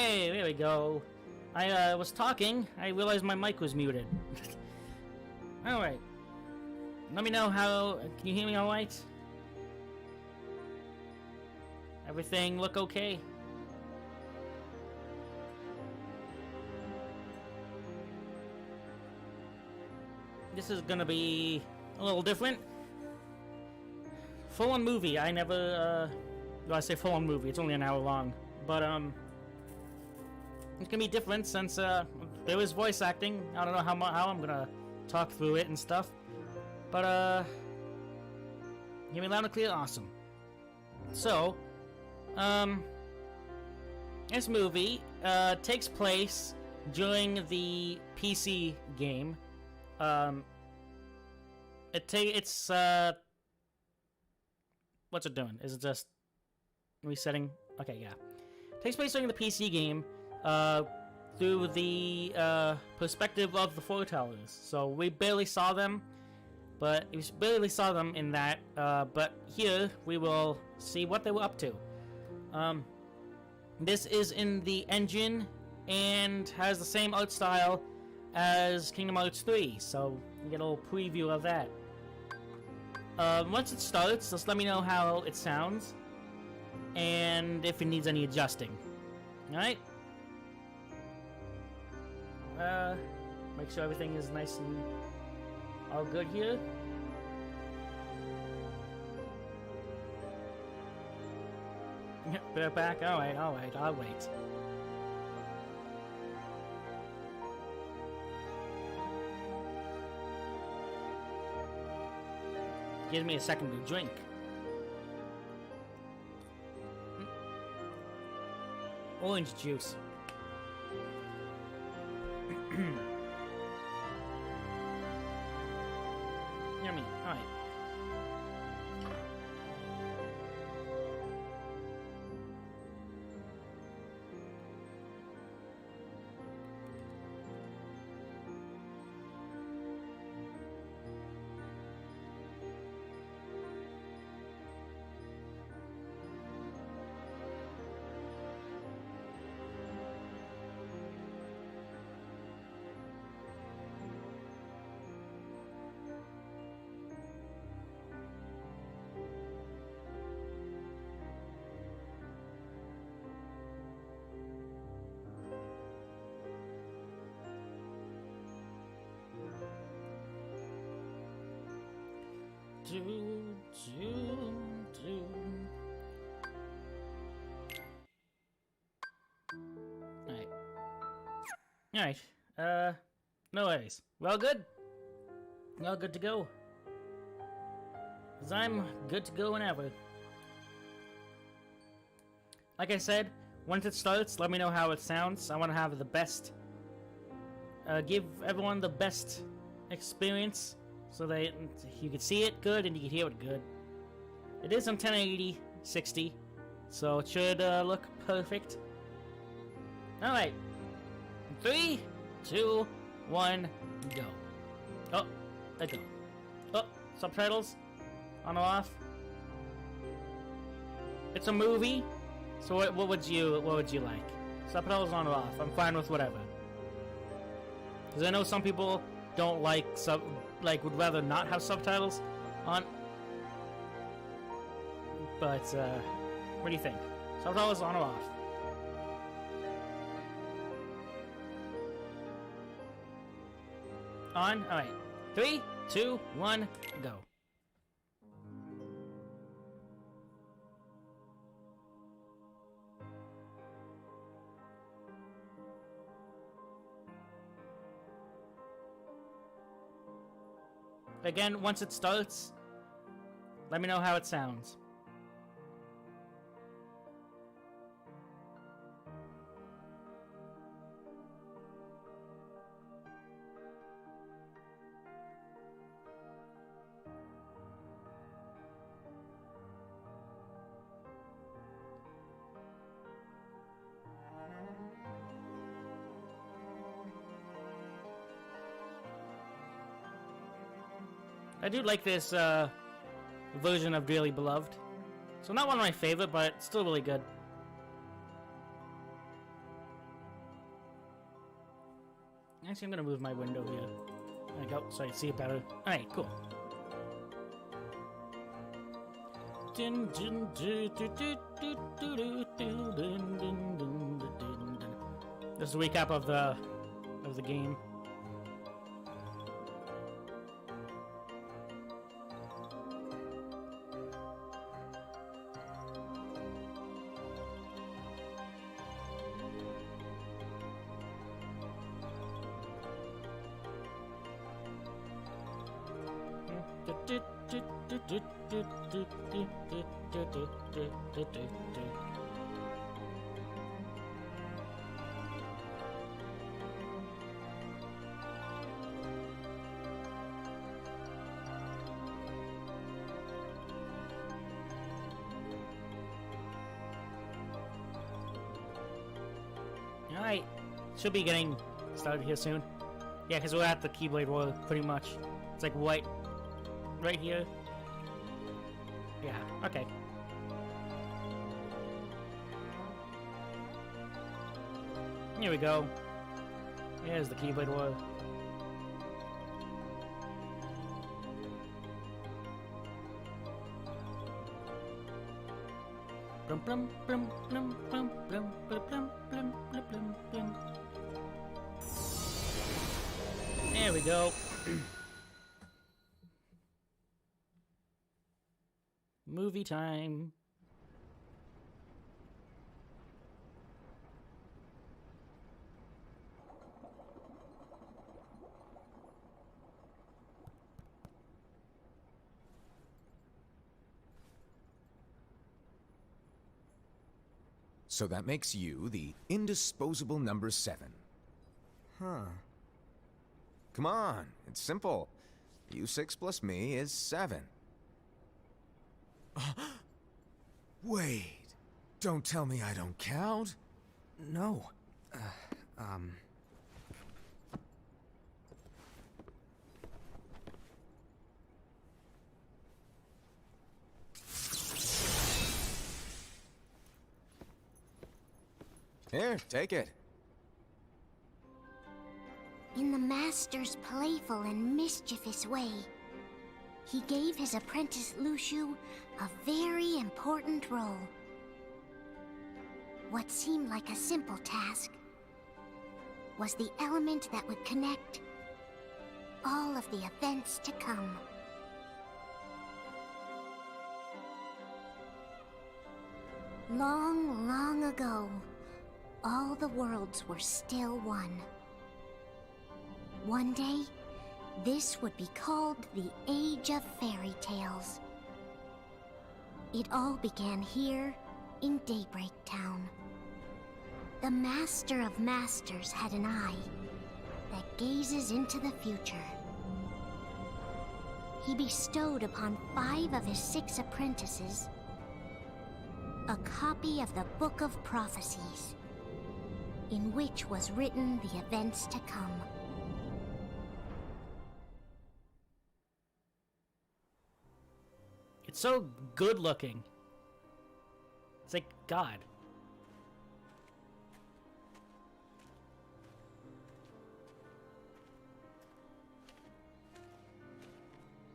Hey, there we go. I was talking. I realized my mic was muted. Alright. Let me know how... Can you hear me alright? Everything look okay? This is gonna be a little different. Full-on movie. I never, well, I say full-on movie. It's only an hour long. But, it's gonna be different since, there is voice acting. I don't know how I'm gonna talk through it and stuff. But, hear me loud and clear? Awesome. So, this movie, takes place during the PC game. It's, what's it doing? Is it just resetting? Okay, yeah. It takes place during the PC game, through the, perspective of the foretellers. So we barely saw them, but we barely saw them in that, but here we will see what they were up to. This is in the engine and has the same art style as Kingdom Hearts 3, so you get a little preview of that. Once it starts, just let me know how it sounds and if it needs any adjusting. Alright? Make sure everything is nice and all good here. They're back? Alright, I'll wait. Give me a second to drink. Orange juice. Yummy. Alright. Alright. No worries. Well, good. Well, good to go. 'Cause I'm good to go whenever. Like I said, once it starts, let me know how it sounds. I want to have the best... give everyone the best experience so that you can see it good and you can hear it good. It is on 1080 60, so it should look perfect. Alright. 3, 2, 1, go. Oh, there go. Oh, subtitles on or off. It's a movie, so what would you like? Subtitles on or off? I'm fine with whatever. Because I know some people don't like would rather not have subtitles on. But what do you think? Subtitles on or off? On? Alright. 3, 2, 1, go. Again, once it starts, let me know how it sounds. I do like this version of Dearly Beloved. So not one of my favorite, but still really good. Actually, I'm gonna move my window here. There we go, so I can see it better. Alright, cool. This is a recap of the game. Alright, should be getting started here soon. Yeah, because we're at the Keyblade War, pretty much. It's like right here. Yeah, okay. Here we go. Here's the Keyblade War. Blum blum blum blum blum blum blum blum blum blum blum. There we go. Movie time. So that makes you the indisposable number 7. Huh. Come on, it's simple. U6 plus me is 7. Wait, don't tell me I don't count. No. Here, take it. In the Master's playful and mischievous way, he gave his apprentice Luxu a very important role. What seemed like a simple task was the element that would connect all of the events to come. Long, long ago, all the worlds were still one. One day, this would be called the Age of Fairy Tales. It all began here in Daybreak Town. The Master of Masters had an eye that gazes into the future. He bestowed upon 5 of his 6 apprentices a copy of the Book of Prophecies, in which was written the events to come. It's so good looking. It's like God.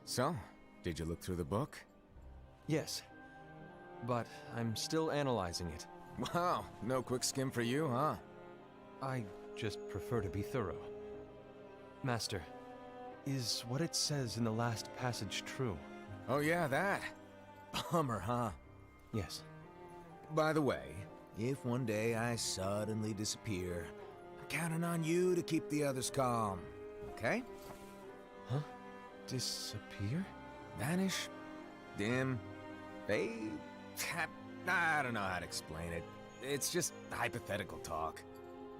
So, did you look through the book? Yes. But I'm still analyzing it. Wow, no quick skim for you, huh? I just prefer to be thorough. Master, is what it says in the last passage true? Oh yeah, that. Bummer, huh? Yes. By the way, if one day I suddenly disappear, I'm counting on you to keep the others calm, okay? Huh? Disappear? Vanish? Dim? Fade? I don't know how to explain it. It's just hypothetical talk.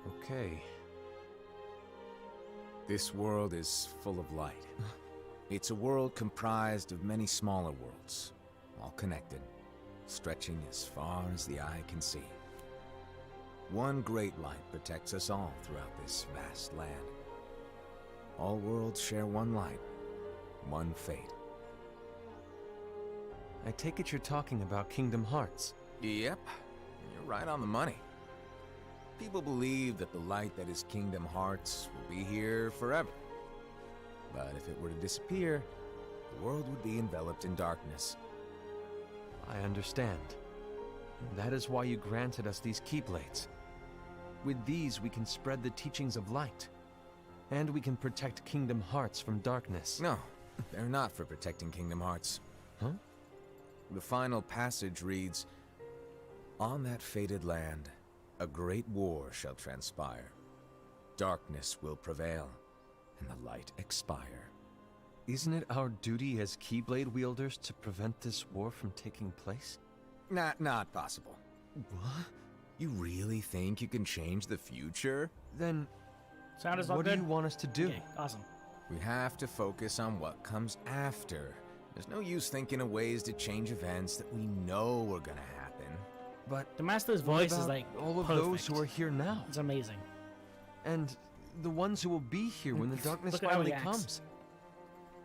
Okay. This world is full of light. It's a world comprised of many smaller worlds, all connected, stretching as far as the eye can see. One great light protects us all throughout this vast land. All worlds share one light, one fate. I take it you're talking about Kingdom Hearts. Yep, you're right on the money. People believe that the light that is Kingdom Hearts will be here forever. But if it were to disappear, the world would be enveloped in darkness. I understand. And that is why you granted us these Keyblades. With these, we can spread the teachings of light. And we can protect Kingdom Hearts from darkness. No, they're not for protecting Kingdom Hearts. Huh? The final passage reads, "On that fated land, a great war shall transpire. Darkness will prevail, and the light expire." Isn't it our duty as Keyblade wielders to prevent this war from taking place? Not possible. What? You really think you can change the future? Then, Sound is all what good? do you want us to do? Okay, awesome. We have to focus on what comes after. There's no use thinking of ways to change events that we know are gonna happen. But The Master's what voice is about like all of perfect. those who are here now, It's amazing. and the ones who will be here when the darkness Look at how he finally acts. comes.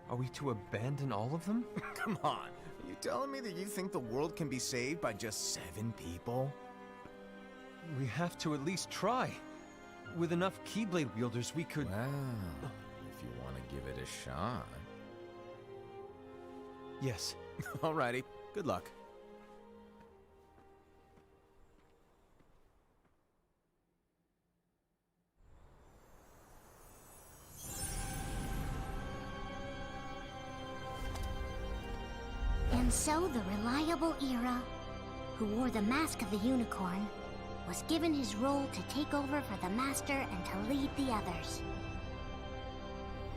Are we to abandon all of them? Come on, are you telling me that you think the world can be saved by just 7 people? We have to at least try. With enough Keyblade wielders, we could... Well, if you want to give it a shot. Yes. Alrighty, good luck. And so the reliable Era, who wore the mask of the unicorn, was given his role to take over for the Master and to lead the others.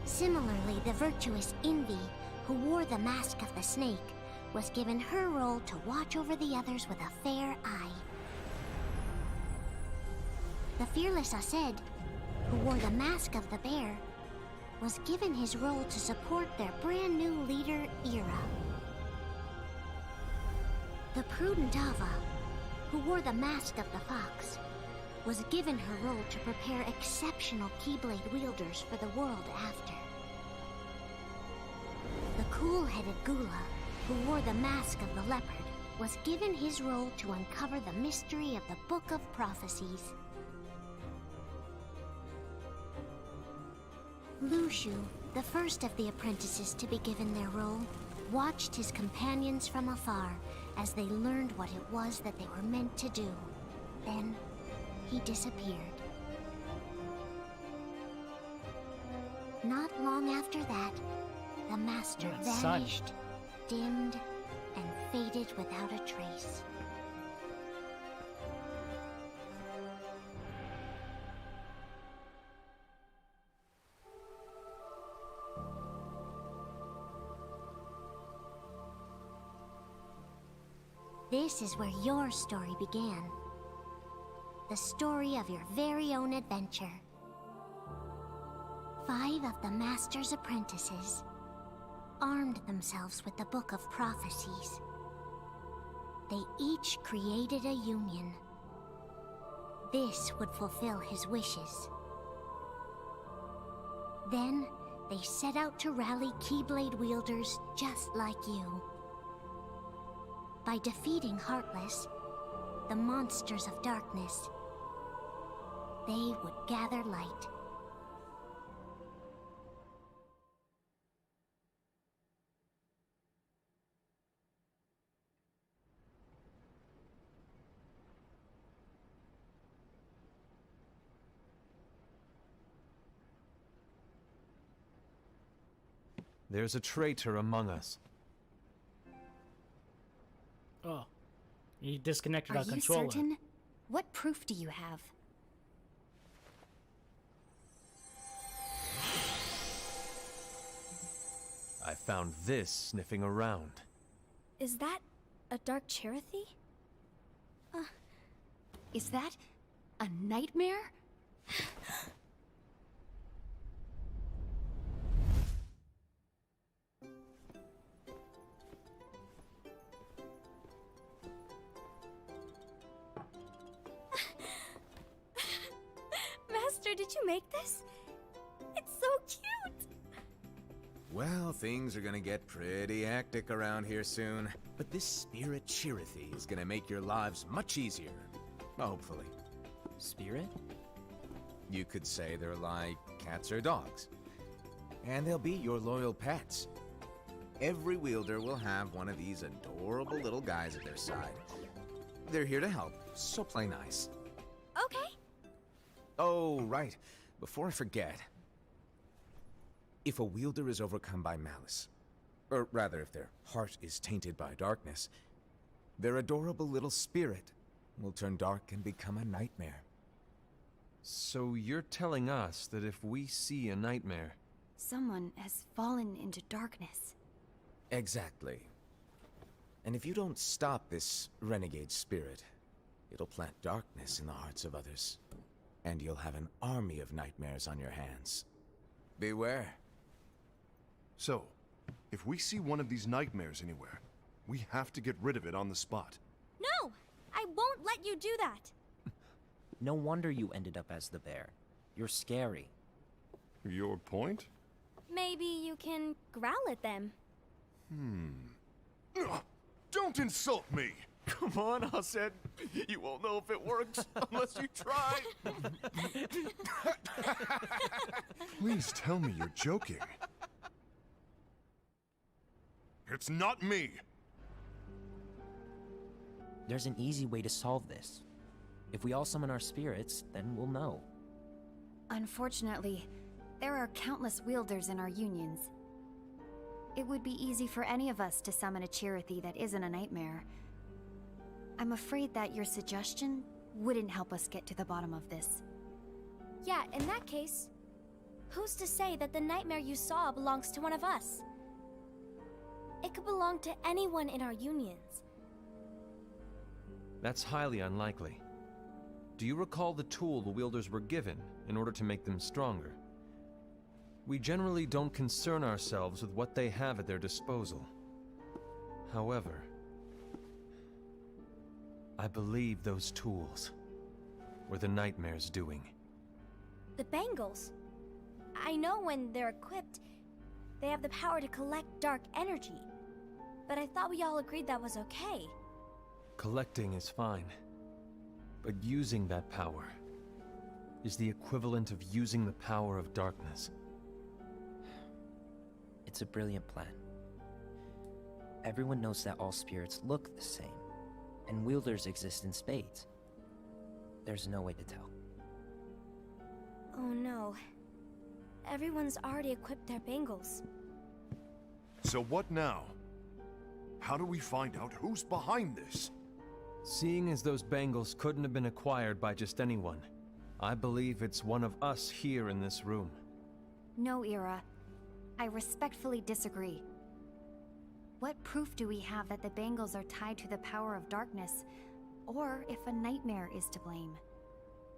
Similarly, the virtuous Envy, who wore the mask of the snake, was given her role to watch over the others with a fair eye. The fearless Aced, who wore the mask of the bear, was given his role to support their brand new leader, Era. The prudent Ava, who wore the mask of the fox, was given her role to prepare exceptional Keyblade wielders for the world after. The cool-headed Gula, who wore the mask of the leopard, was given his role to uncover the mystery of the Book of Prophecies. Lushu, the first of the apprentices to be given their role, watched his companions from afar as they learned what it was that they were meant to do. Then, he disappeared. Not long after that, the Master That sun. vanished, dimmed, and faded without a trace. This is where your story began. The story of your very own adventure. 5 of the Master's apprentices armed themselves with the Book of Prophecies. They each created a union. This would fulfill his wishes. Then, they set out to rally Keyblade wielders just like you. By defeating Heartless, the monsters of darkness, they would gather light. There's a traitor among us. Oh. You disconnected Are our you controller. certain? What proof do you have? I found this sniffing around. Is that a Dark Cherothy? Is that a nightmare? Master, did you make this? It's so cute! Well, things are gonna get pretty hectic around here soon. But this Spirit Chirithy is gonna make your lives much easier. Hopefully. Spirit? You could say they're like cats or dogs. And they'll be your loyal pets. Every wielder will have one of these adorable little guys at their side. They're here to help, so play nice. Okay. Oh, right. Before I forget. If a wielder is overcome by malice, or rather if their heart is tainted by darkness, their adorable little spirit will turn dark and become a nightmare. So you're telling us that if we see a nightmare, Someone has fallen into darkness. Exactly. And if you don't stop this renegade spirit, it'll plant darkness in the hearts of others. And you'll have an army of nightmares on your hands. Beware. So, if we see one of these nightmares anywhere, we have to get rid of it on the spot. No! I won't let you do that! No wonder you ended up as the bear. You're scary. Your point? Maybe you can growl at them. Don't insult me! come on, Hased. You won't know if it works unless you try. Please tell me you're joking. It's not me! There's an easy way to solve this. If we all summon our spirits, then we'll know. Unfortunately, there are countless wielders in our unions. It would be easy for any of us to summon a Chirithy that isn't a nightmare. I'm afraid that your suggestion wouldn't help us get to the bottom of this. Yeah, in that case, who's to say that the nightmare you saw belongs to one of us? It could belong to anyone in our unions. That's highly unlikely. Do you recall the tool the wielders were given in order to make them stronger? We generally don't concern ourselves with what they have at their disposal. However, I believe those tools were the nightmare's doing. The bangles. I know when they're equipped, they have the power to collect dark energy. But I thought we all agreed that was okay. Collecting is fine, but using that power is the equivalent of using the power of darkness. It's a brilliant plan. Everyone knows that all spirits look the same, and wielders exist in spades. There's no way to tell. Oh no. Everyone's already equipped their bangles. So what now? How do we find out who's behind this? Seeing as those bangles couldn't have been acquired by just anyone, I believe it's one of us here in this room. No, Ira. I respectfully disagree. What proof do we have that the bangles are tied to the power of darkness, or if a nightmare is to blame?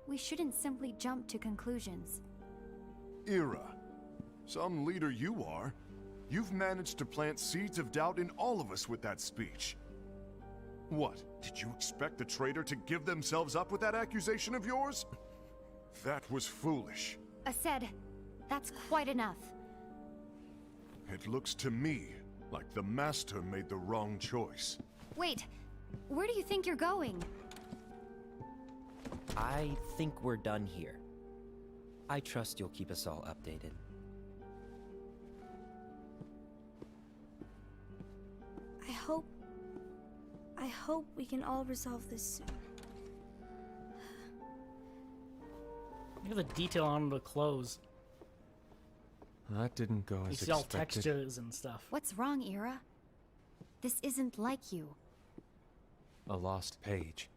We shouldn't simply jump to conclusions. Ira, some leader you are. You've managed to plant seeds of doubt in all of us with that speech. What, did you expect the traitor to give themselves up with that accusation of yours? That was foolish. Ased, that's quite enough. It looks to me like the Master made the wrong choice. Wait, where do you think you're going? I think we're done here. I trust you'll keep us all updated. I hope we can all resolve this soon. Look at the detail on the clothes. That didn't go You as see all expected. textures and stuff. What's wrong, Ira? This isn't like you. A lost page.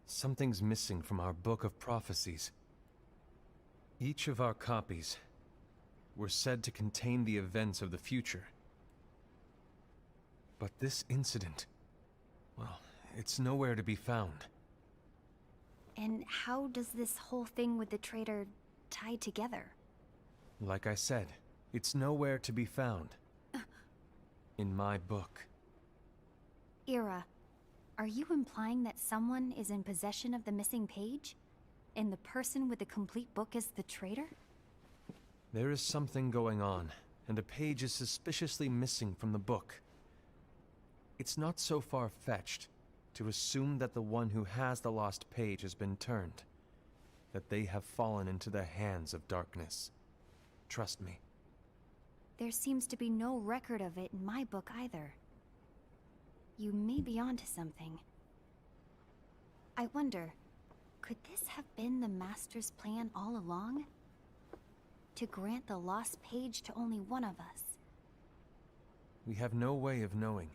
Something's missing from our book of prophecies. Each of our copies were said to contain the events of the future. But this incident, well, it's nowhere to be found. And how does this whole thing with the traitor tie together? Like I said, it's nowhere to be found. In my book. Ira, are you implying that someone is in possession of the missing page? And the person with the complete book is the traitor? There is something going on, and a page is suspiciously missing from the book. It's not so far-fetched to assume that the one who has the lost page has been turned, that they have fallen into the hands of darkness. Trust me. There seems to be no record of it in my book either. You may be onto something. I wonder, could this have been the Master's plan all along? To grant the lost page to only one of us? We have no way of knowing.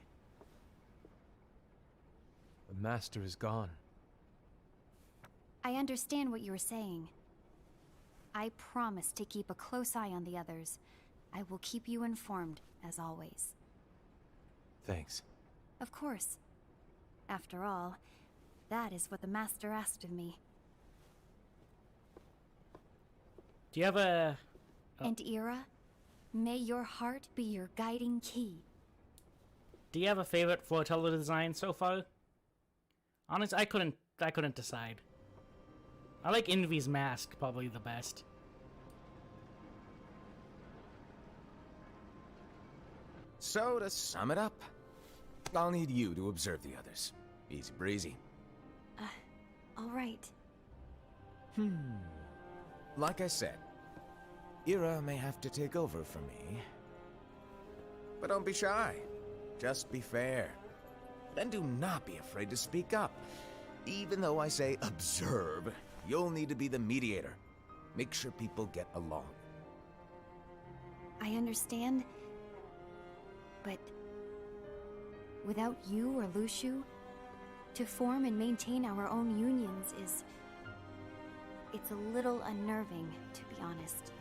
The Master is gone. I understand what you are saying. I promise to keep a close eye on the others. I will keep you informed, as always. Thanks. Of course. After all, that is what the Master asked of me. Do you have a... And Ira, may your heart be your guiding key. Do you have a favorite Flotilla design so far? Honestly, I couldn't decide. I like Envy's mask probably the best. So, to sum it up, I'll need you to observe the others. Easy breezy. All right. Like I said, Ira may have to take over for me. But don't be shy. Just be fair. And do not be afraid to speak up. Even though I say observe, you'll need to be the mediator. Make sure people get along. I understand. But without you or Luxu, to form and maintain our own unions is... it's a little unnerving, to be honest.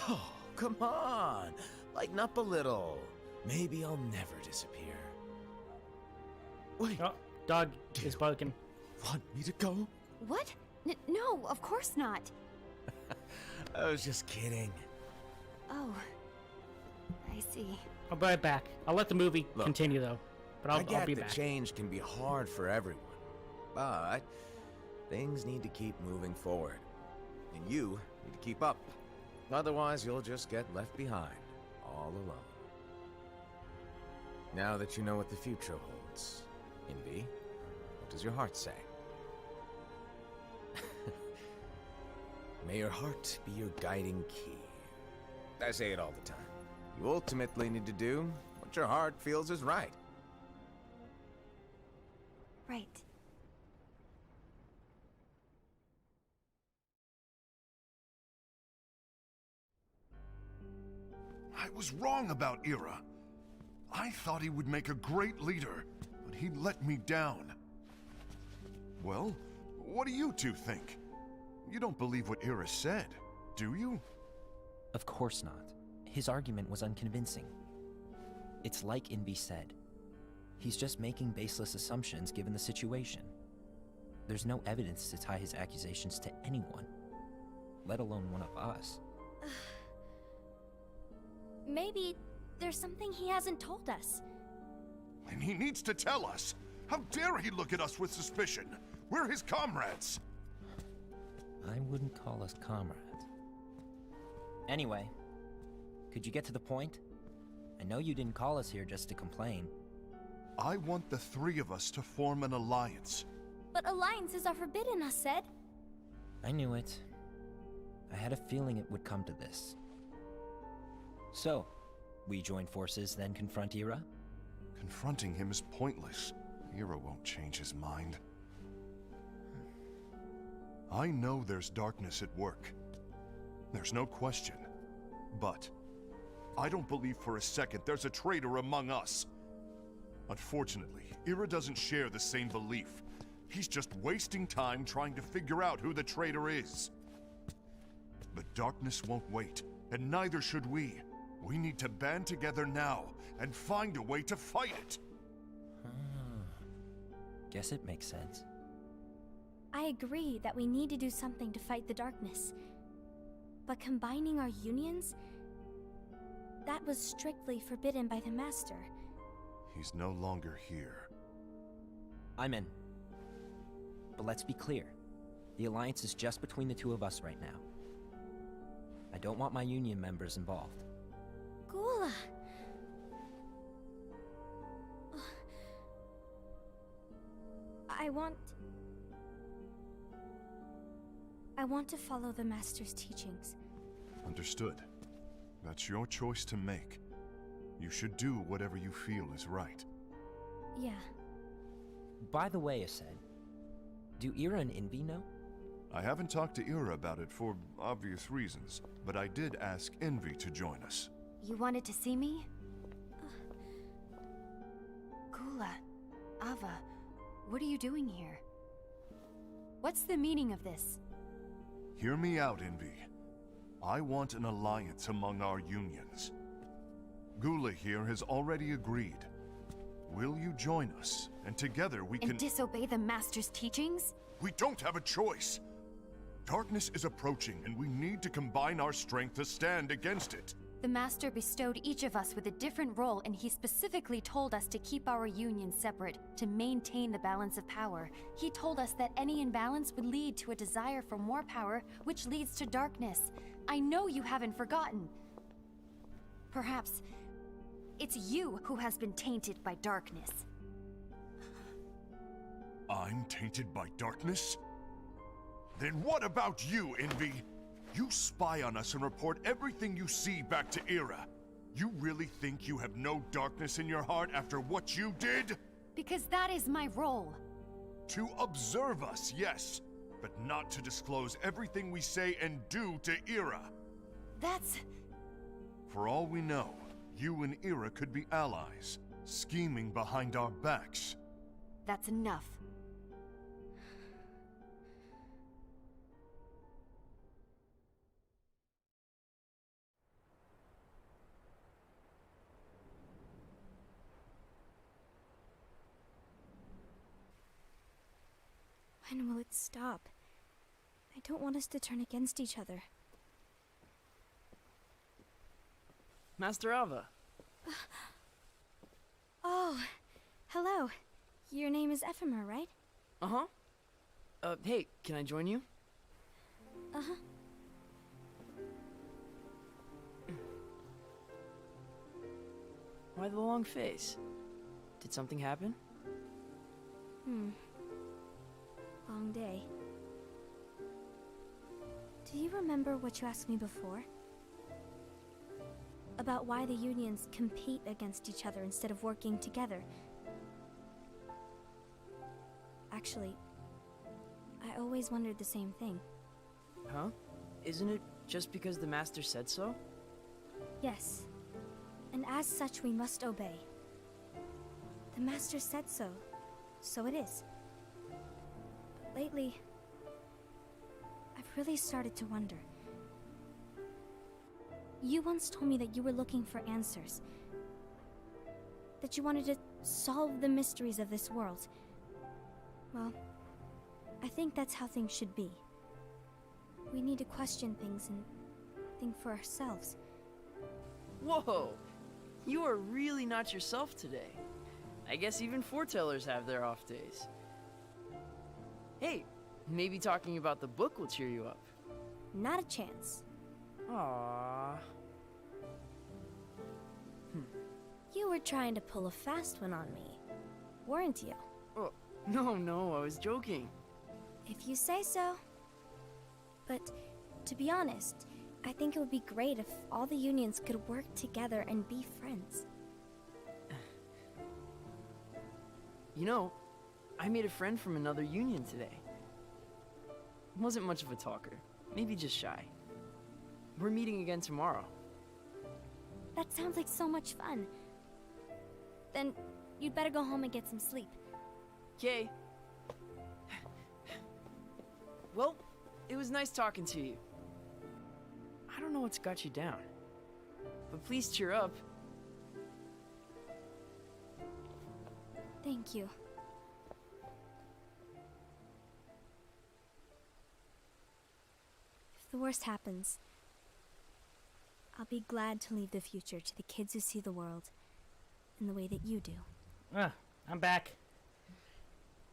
Oh, come on. Lighten up a little. Maybe I'll never disappear. Wait, Oh, dog is barking. want me to go? What? No, of course not. I was just kidding. Oh, I see. I'll be right back. I'll let the movie Look, continue though, but I I'll get be that back. change can be hard for everyone, but things need to keep moving forward. And you need to keep up. Otherwise, you'll just get left behind, all alone. Now that you know what the future holds, Envy, what does your heart say? May your heart be your guiding key. I say it all the time. You ultimately need to do what your heart feels is right. Right. I was wrong about Ira. I thought he would make a great leader, but he let me down. Well, what do you two think? You don't believe what Ira said, do you? Of course not. His argument was unconvincing. It's like Envy said. He's just making baseless assumptions given the situation. There's no evidence to tie his accusations to anyone, let alone one of us. Maybe there's something he hasn't told us. And he needs to tell us. How dare he look at us with suspicion? We're his comrades. I wouldn't call us comrades. Anyway, could you get to the point? I know you didn't call us here just to complain. I want the three of us to form an alliance. But alliances are forbidden, us said. I knew it. I had a feeling it would come to this. So, we join forces, then confront Ira? Confronting him is pointless. Ira won't change his mind. I know there's darkness at work. There's no question. But I don't believe for a second there's a traitor among us. Unfortunately, Ira doesn't share the same belief. He's just wasting time trying to figure out who the traitor is. But darkness won't wait, and neither should we. We need to band together now and find a way to fight it. Guess it makes sense. I agree that we need to do something to fight the darkness. But combining our unions? That was strictly forbidden by the Master. He's no longer here. I'm in. But let's be clear. The alliance is just between the two of us right now. I don't want my union members involved. Gula! I want to follow the Master's teachings. Understood. That's your choice to make. You should do whatever you feel is right. Yeah. By the way, Aced, do Ira and Envy know? I haven't talked to Ira about it for obvious reasons, but I did ask Envy to join us. You wanted to see me? Gula, Ava, what are you doing here? What's the meaning of this? Hear me out, Envy. I want an alliance among our unions. Gula here has already agreed. Will you join us? And together we can— And disobey the Master's teachings? We don't have a choice! Darkness is approaching, and we need to combine our strength to stand against it. The Master bestowed each of us with a different role, and he specifically told us to keep our union separate, to maintain the balance of power. He told us that any imbalance would lead to a desire for more power, which leads to darkness. I know you haven't forgotten. Perhaps it's you who has been tainted by darkness. I'm tainted by darkness? Then what about you, Envy? You spy on us and report everything you see back to Ira. You really think you have no darkness in your heart after what you did? Because that is my role. To observe us, yes, but not to disclose everything we say and do to Ira. That's... For all we know, you and Ira could be allies, scheming behind our backs. that's enough. When will it stop? I don't want us to turn against each other. Master Ava. Oh, hello. Your name is Ephemer, right? Uh-huh. Hey, can I join you? Uh-huh. Why the long face? Did something happen? Long day. Do you remember what you asked me before? About why the unions compete against each other instead of working together. Actually, I always wondered the same thing. Huh? Isn't it just because the Master said so? Yes. And as such, we must obey. The Master said so, so it is. But lately, I've really started to wonder. You once told me that you were looking for answers. That you wanted to solve the mysteries of this world. Well, I think that's how things should be. We need to question things and think for ourselves. Whoa! You are really not yourself today. I guess even foretellers have their off days. Hey, maybe talking about the book will cheer you up. Not a chance. Aww. You were trying to pull a fast one on me, weren't you? Oh, no, I was joking. If you say so. But, to be honest, I think it would be great if all the unions could work together and be friends. You know, I made a friend from another union today. Wasn't much of a talker, maybe just shy. We're meeting again tomorrow. That sounds like so much fun. Then, you'd better go home and get some sleep. Okay. Well, it was nice talking to you. I don't know what's got you down, but please cheer up. Thank you. If the worst happens, I'll be glad to leave the future to the kids who see the world in the way that you do. I'm back.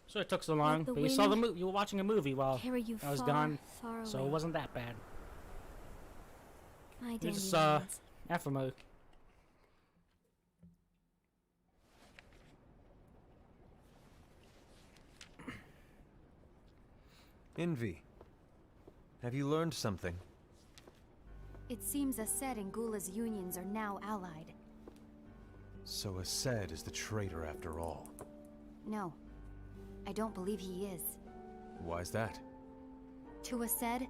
Sure, it took so long, the but you saw the wind movie. You were watching a movie while Carry you I was far, gone, far so away. it wasn't that bad. My You just dandelions. saw Ephemer. Envy, have you learned something? It seems Aced and Gula's unions are now allied. So Aced is the traitor after all. No, I don't believe he is. Why's that? To Aced,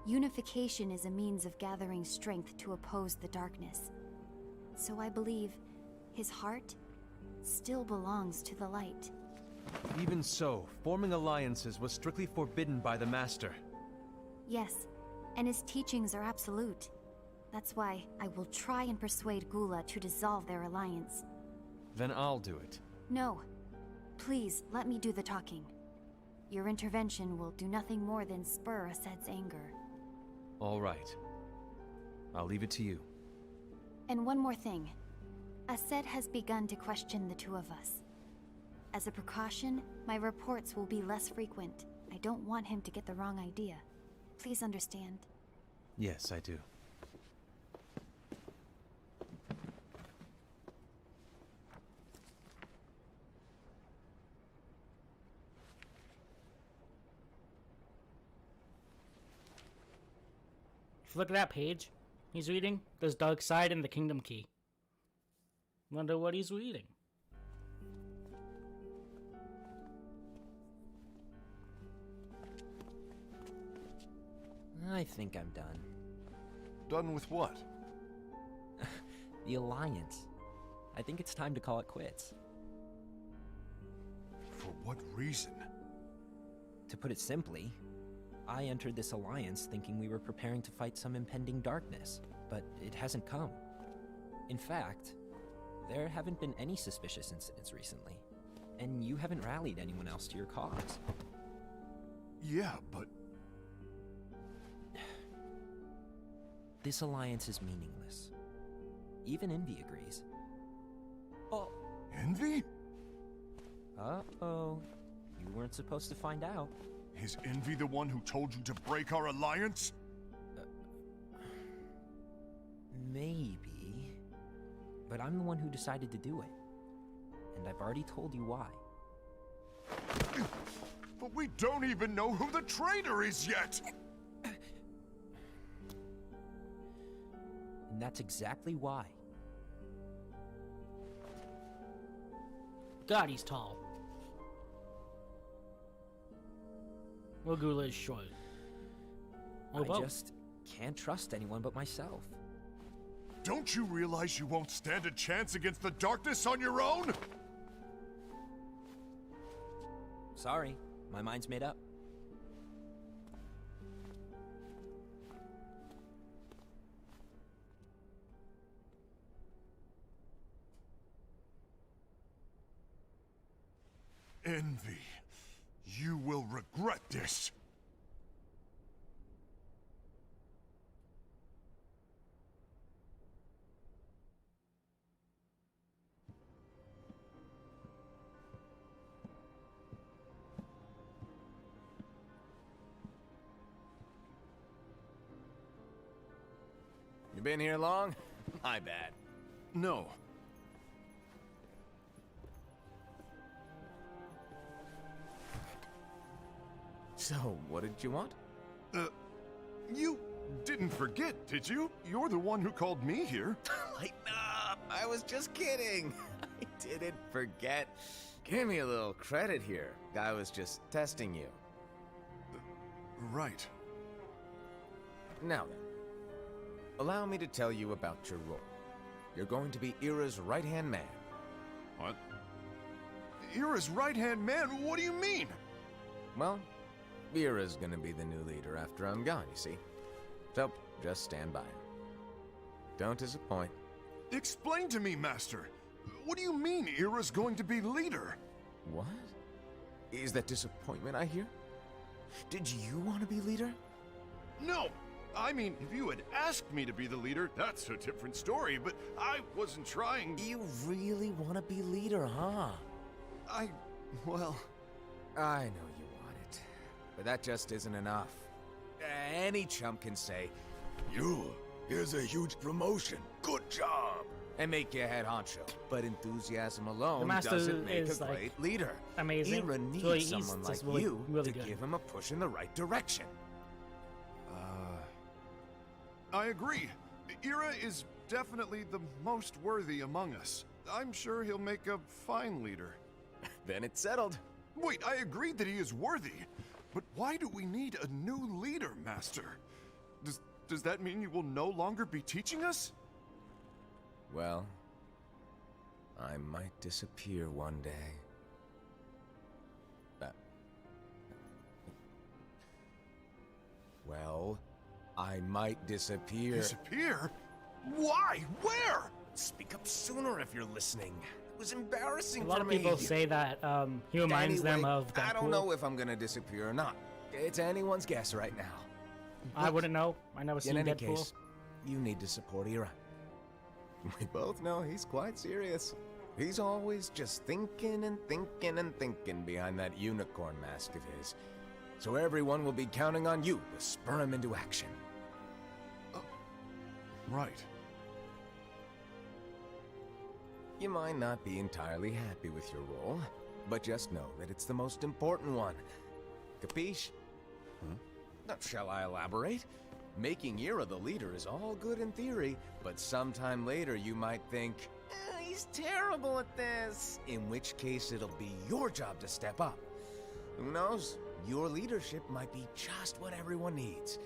unification is a means of gathering strength to oppose the darkness. So I believe his heart still belongs to the light. Even so, forming alliances was strictly forbidden by the Master. Yes, and his teachings are absolute. That's why I will try and persuade Gula to dissolve their alliance. Then I'll do it. No. Please, let me do the talking. Your intervention will do nothing more than spur Aced's anger. All right. I'll leave it to you. And one more thing. Aced has begun to question the two of us. As a precaution, my reports will be less frequent. I don't want him to get the wrong idea. Please understand. Yes, I do. If you look at that page he's reading, there's Dark Side and the Kingdom Key. Wonder what he's reading. I think I'm done. Done with what? The Alliance. I think it's time to call it quits. For what reason? To put it simply, I entered this alliance thinking we were preparing to fight some impending darkness, but it hasn't come. In fact, there haven't been any suspicious incidents recently, and you haven't rallied anyone else to your cause. Yeah, but... This alliance is meaningless. Even Envy agrees. Oh. Envy? Uh-oh. You weren't supposed to find out. Is Envy the one who told you to break our alliance? Maybe. But I'm the one who decided to do it. And I've already told you why. But we don't even know who the traitor is yet! And that's exactly why. God, he's tall. Well, Gula is short. I just can't trust anyone but myself. Don't you realize you won't stand a chance against the darkness on your own? Sorry, my mind's made up. Envy, you will regret this. You been here long? My bad. No. So, what did you want? You didn't forget, did you? You're the one who called me here. Lighten up! I was just kidding. I didn't forget. Give me a little credit here. I was just testing you. Right. Now then, allow me to tell you about your role. You're going to be Ira's right-hand man. What? Ira's right-hand man? What do you mean? Well, Ira's gonna be the new leader after I'm gone, you see. So, just stand by. Don't disappoint. Explain to me, Master. What do you mean Ira's going to be leader? What? Is that disappointment I hear? Did you want to be leader? No! I mean, if you had asked me to be the leader, that's a different story, but I wasn't trying... You really want to be leader, huh? well... I know you want it, but that just isn't enough. Any chump can say, here's a huge promotion, good job. and make you head honcho. But enthusiasm alone master doesn't make is, a like, great leader. amazing. Ira He's needs someone like just really, you really to good. give him a push in the right direction. I agree. Ira is definitely the most worthy among us. I'm sure he'll make a fine leader. Then it's settled. Wait, I agreed that he is worthy. But why do we need a new leader, Master? Does that mean you will no longer be teaching us? Well, I might disappear one day. Well, I might disappear. Disappear? Why? Where? Speak up sooner if you're listening. It was embarrassing A lot for of me. people say that he reminds them Anyway, of Deadpool. I don't know if I'm gonna disappear or not. It's anyone's guess right now. I wouldn't know. I never seen In any Deadpool. case, you need to support Ira. We both know he's quite serious. He's always just thinking and thinking and thinking behind that unicorn mask of his. So everyone will be counting on you to spur him into action. Right. You might not be entirely happy with your role, but just know that it's the most important one. Capiche? Now, shall I elaborate? Making Ira the leader is all good in theory, but sometime later you might think, he's terrible at this. In which case it'll be your job to step up. Who knows? Your leadership might be just what everyone needs.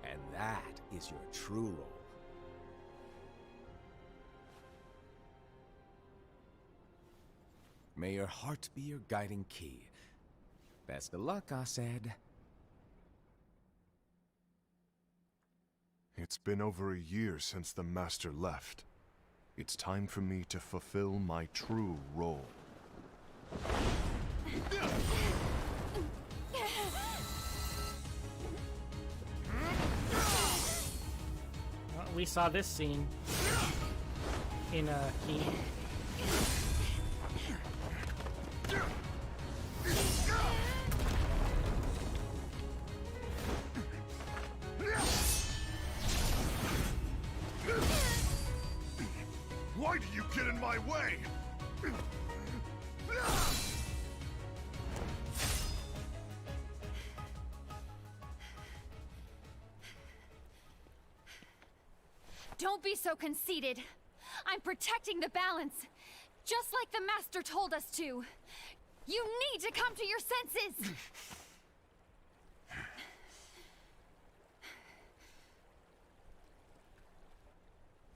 And that is your true role. May your heart be your guiding key. Best of luck, Asaad. It's been over a year since the Master left. It's time for me to fulfill my true role. Well, we saw this scene in Key. Why do you get in my way? Don't be so conceited. I'm protecting the balance, just like the Master told us to. You need to come to your senses!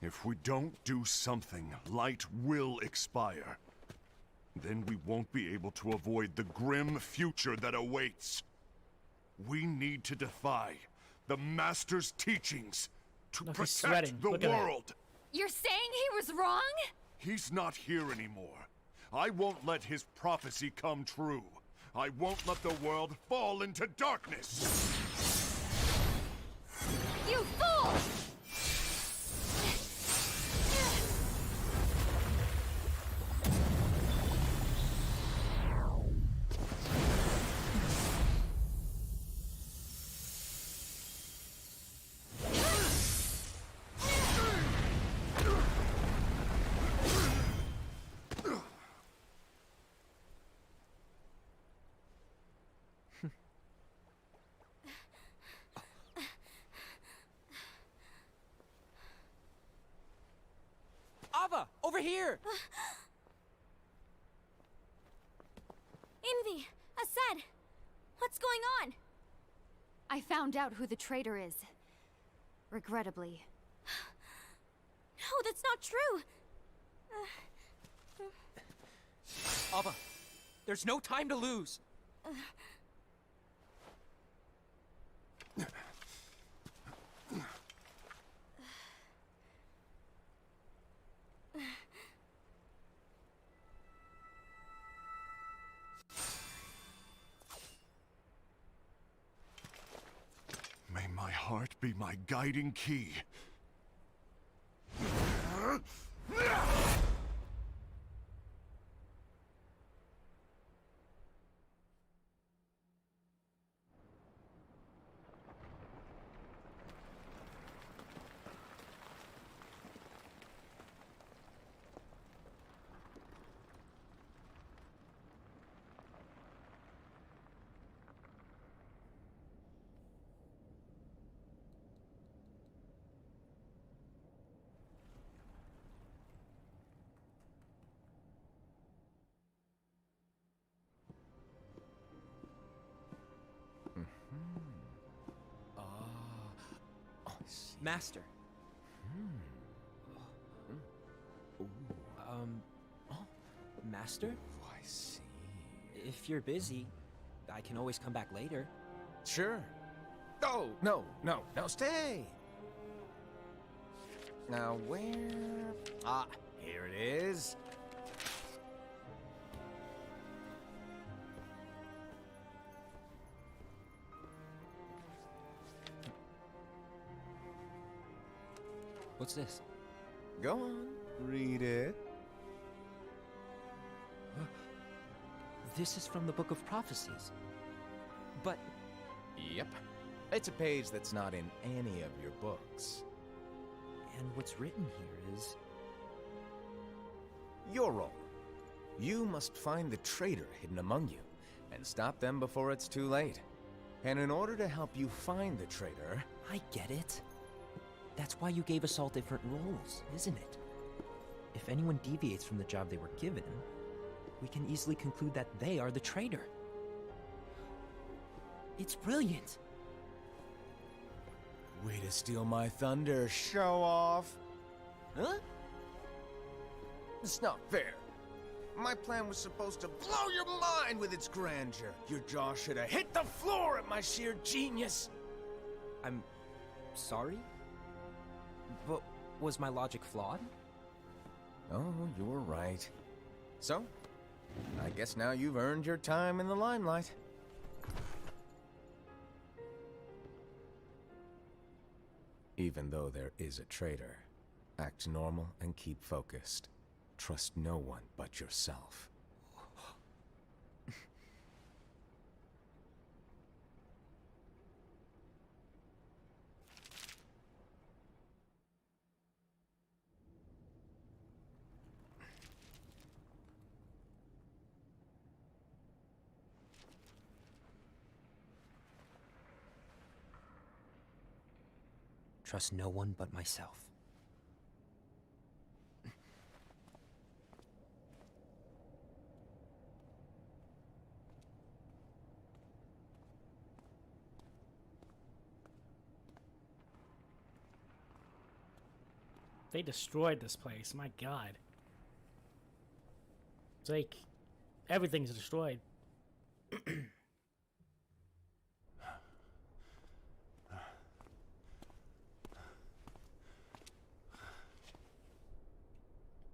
If we don't do something, light will expire. Then we won't be able to avoid the grim future that awaits. We need to defy the Master's teachings to Look, he's protect sweating. the Look at that. world. You're saying he was wrong? He's not here anymore. I won't let his prophecy come true. I won't let the world fall into darkness. You fool! Ava, over here! Envy! Asaad! What's going on? I found out who the traitor is. Regrettably. No, that's not true! Ava, there's no time to lose. May my heart be my guiding key. Master. Master? Oh, I see. If you're busy, I can always come back later. Sure. Oh, no, stay! Now, where... Ah, here it is. What's this? Go on, read it. This is from the Book of Prophecies. But Yep. It's a page that's not in any of your books. and what's written here is Your role. You must find the traitor hidden among you, and stop them before it's too late. And in order to help you find the traitor... I get it. That's why you gave us all different roles, isn't it? If anyone deviates from the job they were given, we can easily conclude that they are the traitor. It's brilliant. Way to steal my thunder, show off! Huh? It's not fair. My plan was supposed to blow your mind with its grandeur. Your jaw should have hit the floor at my sheer genius. I'm sorry? But was my logic flawed? Oh, you were right. So, I guess now you've earned your time in the limelight. Even though there is a traitor, act normal and keep focused. Trust no one but yourself. Trust no one but myself. They destroyed this place. My God. It's like everything's destroyed.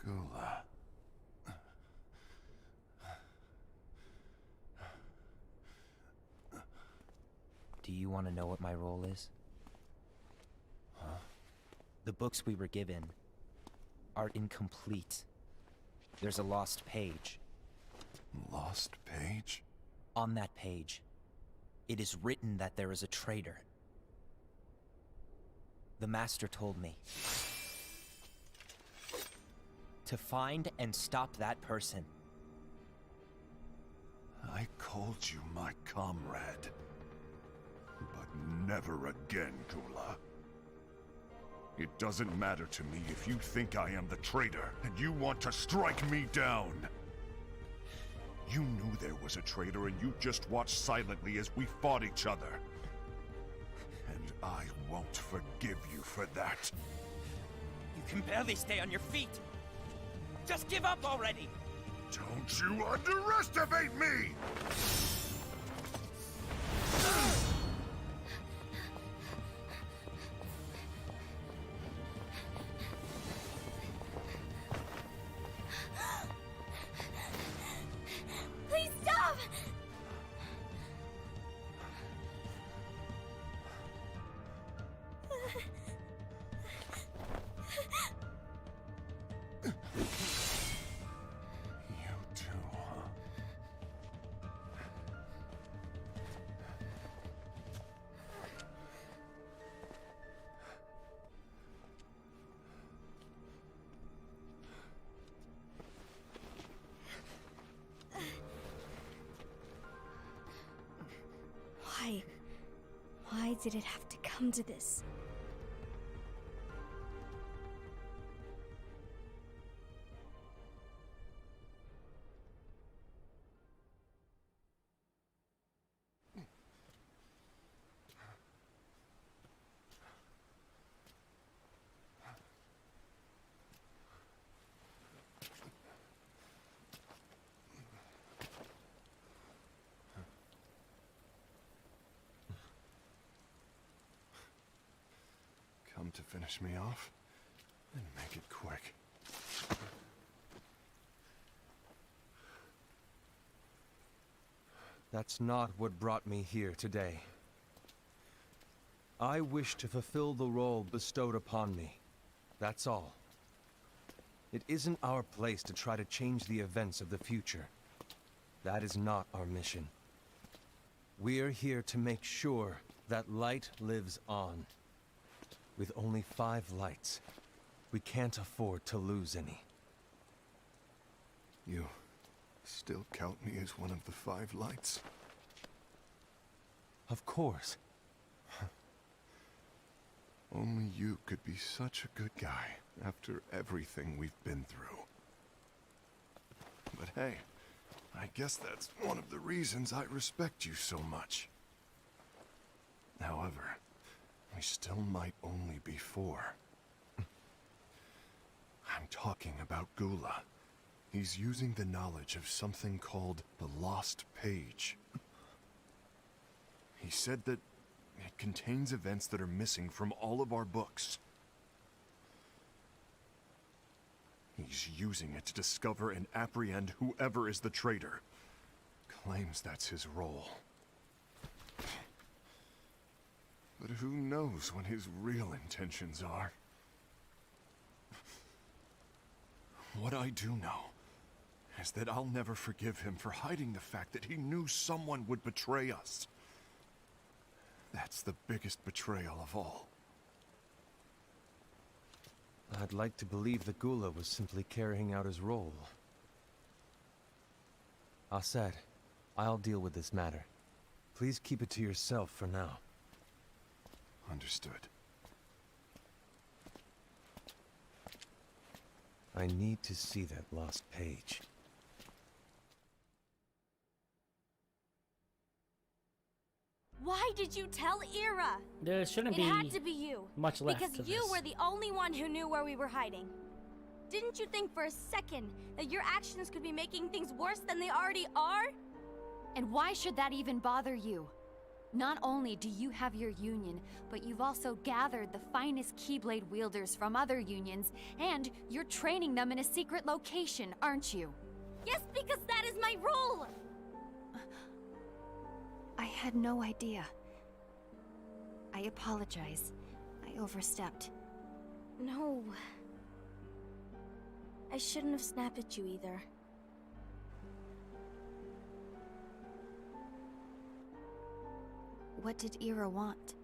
Gula. Do you want to know what my role is? Huh? The books we were given are incomplete. There's a lost page. Lost page? On that page, it is written that there is a traitor. The Master told me to find and stop that person. I called you my comrade. But never again, Gula. It doesn't matter to me if you think I am the traitor, and you want to strike me down. You knew there was a traitor, and you just watched silently as we fought each other. And I won't forgive you for that. You can barely stay on your feet. Just give up already! Don't you underestimate me! Please stop! You too, huh? Why? Why did it have to come to this? come to finish me off, and make it quick. That's not what brought me here today. I wish to fulfill the role bestowed upon me. That's all. It isn't our place to try to change the events of the future. That is not our mission. We're here to make sure that light lives on. With only 5 lights, we can't afford to lose any. You still count me as one of the 5 lights? Of course. Only you could be such a good guy after everything we've been through. But hey, I guess that's one of the reasons I respect you so much. However, we still might only be 4. I'm talking about Gula. He's using the knowledge of something called the Lost Page. He said that it contains events that are missing from all of our books. He's using it to discover and apprehend whoever is the traitor. Claims that's his role. But who knows what his real intentions are? What I do know is that I'll never forgive him for hiding the fact that he knew someone would betray us. That's the biggest betrayal of all. I'd like to believe that Gula was simply carrying out his role. Aset, I'll deal with this matter. Please keep it to yourself for now. Understood. I need to see that lost page. Why did you tell Ira? There shouldn't It be had to be you. much left Because to you this. were the only one who knew where we were hiding. Didn't you think for a second that your actions could be making things worse than they already are? And why should that even bother you? Not only do you have your union, but you've also gathered the finest Keyblade wielders from other unions, and you're training them in a secret location, aren't you? Yes, because that is my role! I had no idea. I apologize. I overstepped. No. I shouldn't have snapped at you either. What did Ira want?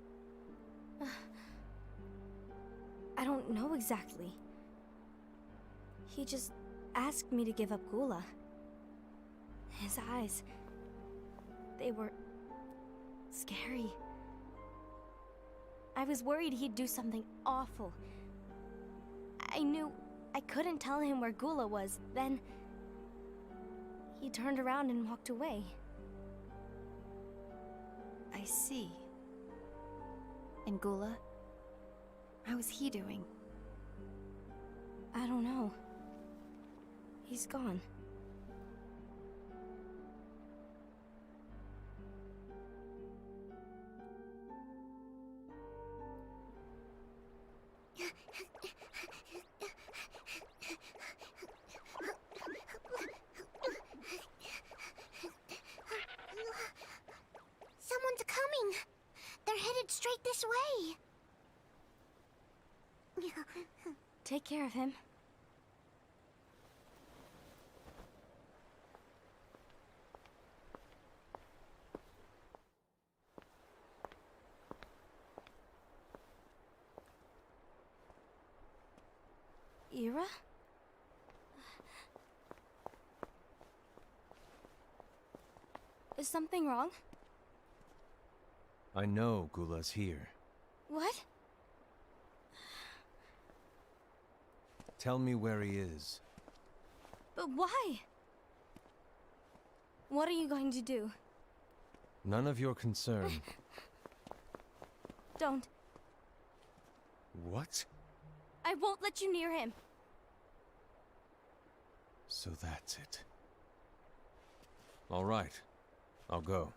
I don't know exactly. He just asked me to give up Gula. His eyes... they were... scary. I was worried he'd do something awful. I knew I couldn't tell him where Gula was. Then... he turned around and walked away. I see. And Gula? How is he doing? I don't know. He's gone. Someone's coming! They're headed straight this way! Take care of him. Ira? Is something wrong? I know Gula's here. What? Tell me where he is. But why? What are you going to do? None of your concern. Don't. What? I won't let you near him. So that's it. All right. I'll go.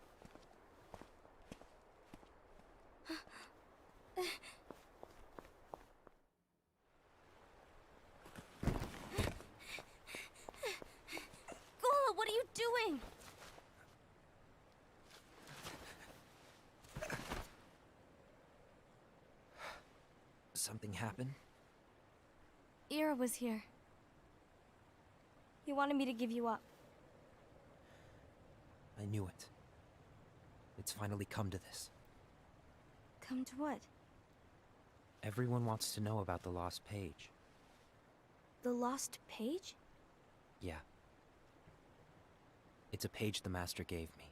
something happen? Ira was here. He wanted me to give you up. I knew it. It's finally come to this. Come to what? Everyone wants to know about the lost page. The lost page? Yeah. It's a page the Master gave me.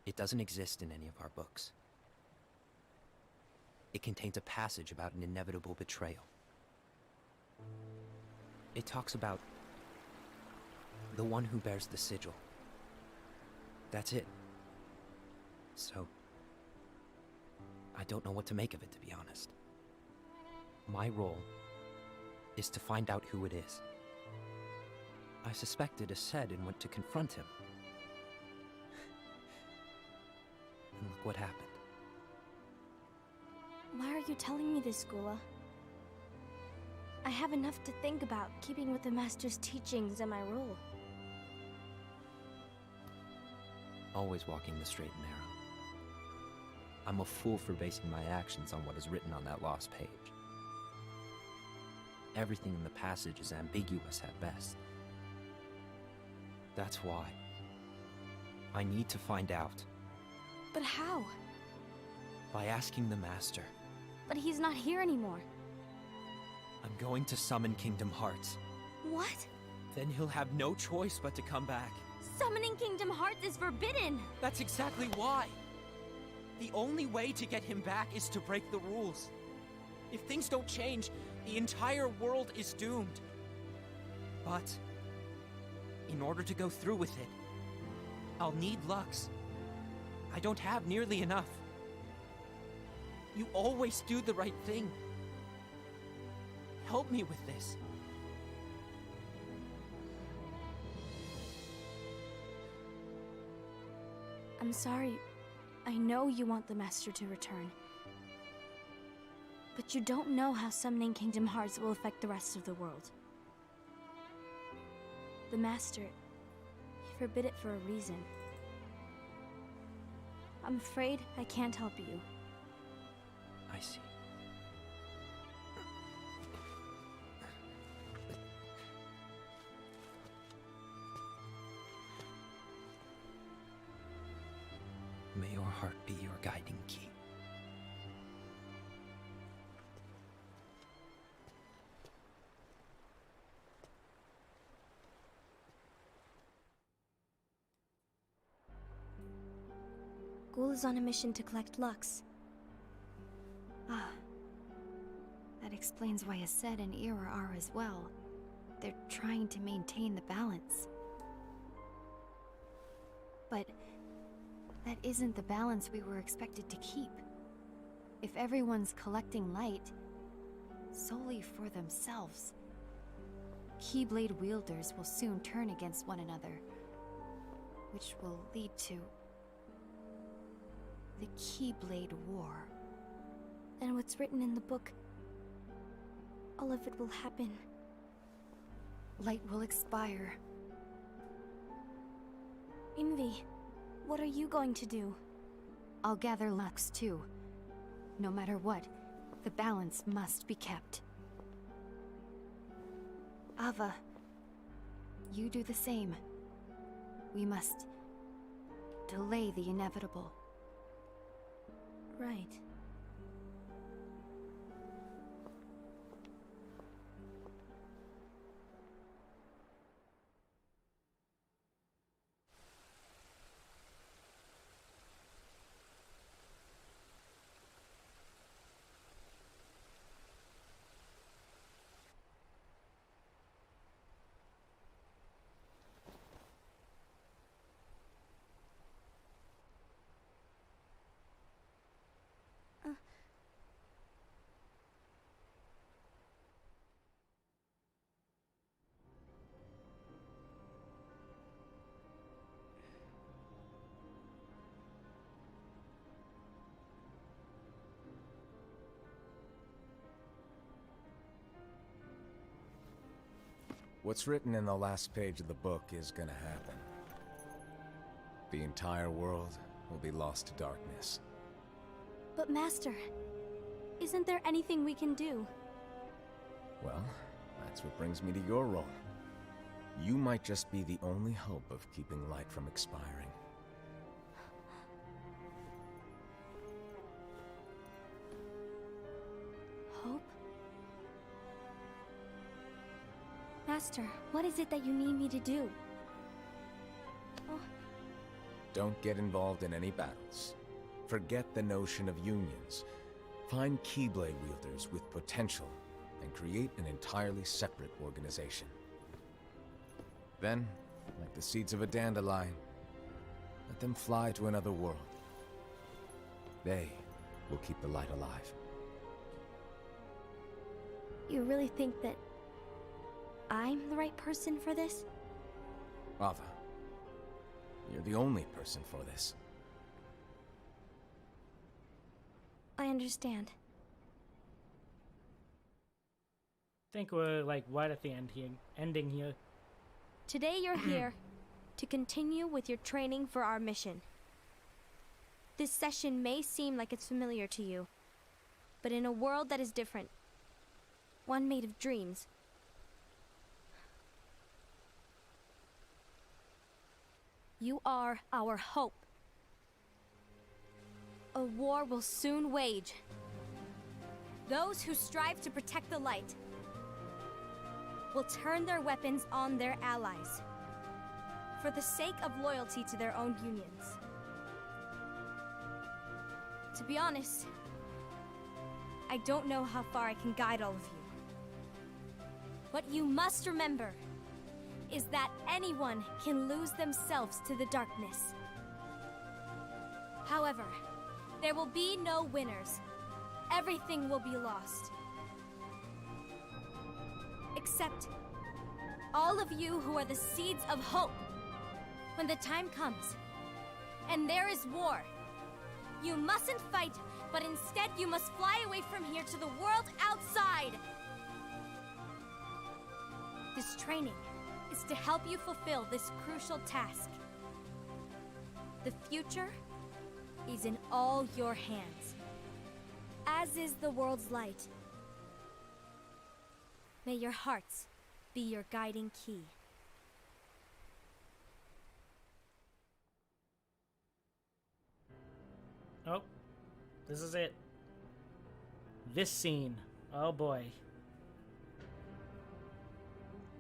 It doesn't exist in any of our books. It contains a passage about an inevitable betrayal. It talks about the one who bears the sigil. That's it. So, I don't know what to make of it, to be honest. My role is to find out who it is. I suspected Aced and went to confront him. And look what happened. Why are you telling me this, Gula? I have enough to think about, keeping with the Master's teachings and my role. Always walking the straight and narrow. I'm a fool for basing my actions on what is written on that lost page. Everything in the passage is ambiguous at best. That's why I need to find out. But how? By asking the Master. But he's not here anymore. I'm going to summon Kingdom Hearts. What? Then he'll have no choice but to come back. Summoning Kingdom Hearts is forbidden! That's exactly why! The only way to get him back is to break the rules. If things don't change, the entire world is doomed. But, in order to go through with it, I'll need Lux. I don't have nearly enough. You always do the right thing. Help me with this. I'm sorry. I know you want the Master to return. But you don't know how summoning Kingdom Hearts will affect the rest of the world. The Master, he forbid it for a reason. I'm afraid I can't help you. I see. May your heart be your guiding key. Ghoul is on a mission to collect Lux. Ah. That explains why Aced and Ira are as well. They're trying to maintain the balance. But that isn't the balance we were expected to keep. If everyone's collecting light solely for themselves, Keyblade wielders will soon turn against one another, which will lead to the Keyblade War. And what's written in the book, all of it will happen. Light will expire. Invi, what are you going to do? I'll gather Lux too. No matter what, the balance must be kept. Ava, you do the same. We must delay the inevitable. Right. What's written in the last page of the book is gonna happen. The entire world will be lost to darkness. But Master, Isn't there anything we can do? Well, that's what brings me to your role. You might just be the only hope of keeping light from expiring. Hope? Master, what is it that you need me to do? Oh, Don't get involved in any battles. Forget the notion of unions. Find Keyblade wielders with potential and create an entirely separate organization. Then, like the seeds of a dandelion, let them fly to another world. They will keep the light alive. you really think that I'm the right person for this? Ava, you're the only person for this. I understand. I think we're like right at the ending here. Today you're here to continue with your training for our mission. This session may seem like it's familiar to you, but in a world that is different, one made of dreams, you are our hope. A war will soon wage. Those who strive to protect the light will turn their weapons on their allies for the sake of loyalty to their own unions. To be honest, I don't know how far I can guide all of you. What you must remember is that anyone can lose themselves to the darkness. However, there will be no winners. Everything will be lost. Except all of you who are the seeds of hope. When the time comes, and there is war, you mustn't fight, but instead you must fly away from here to the world outside. This training is to help you fulfill this crucial task. The future is in all your hands, as is the world's light. May your hearts be your guiding key. Oh, this is it. This scene. Oh boy.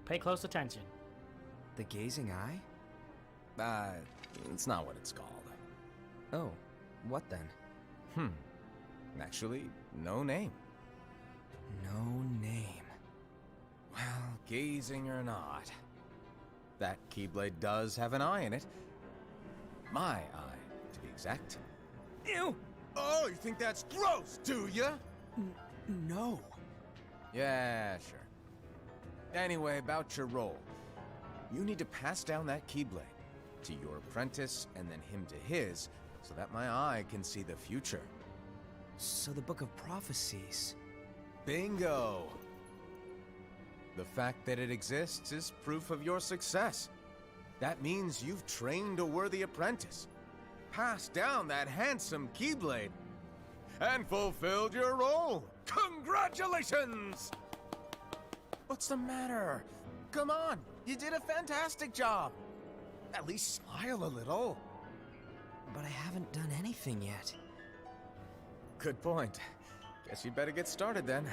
Pay close attention. The gazing eye? It's not what it's called. Oh, what then? Actually, no name. No name. Well, gazing or not, that Keyblade does have an eye in it. My eye, to be exact. Ew! Oh, you think that's gross, do ya? No. Yeah, sure. Anyway, about your role. You need to pass down that Keyblade to your apprentice and then him to his, so that my eye can see the future. So the Book of Prophecies. Bingo! The fact that it exists is proof of your success. That means you've trained a worthy apprentice, passed down that handsome Keyblade, and fulfilled your role. Congratulations! What's the matter? Come on, you did a fantastic job. At least smile a little. But I haven't done anything yet. Good point. Guess you'd better get started then.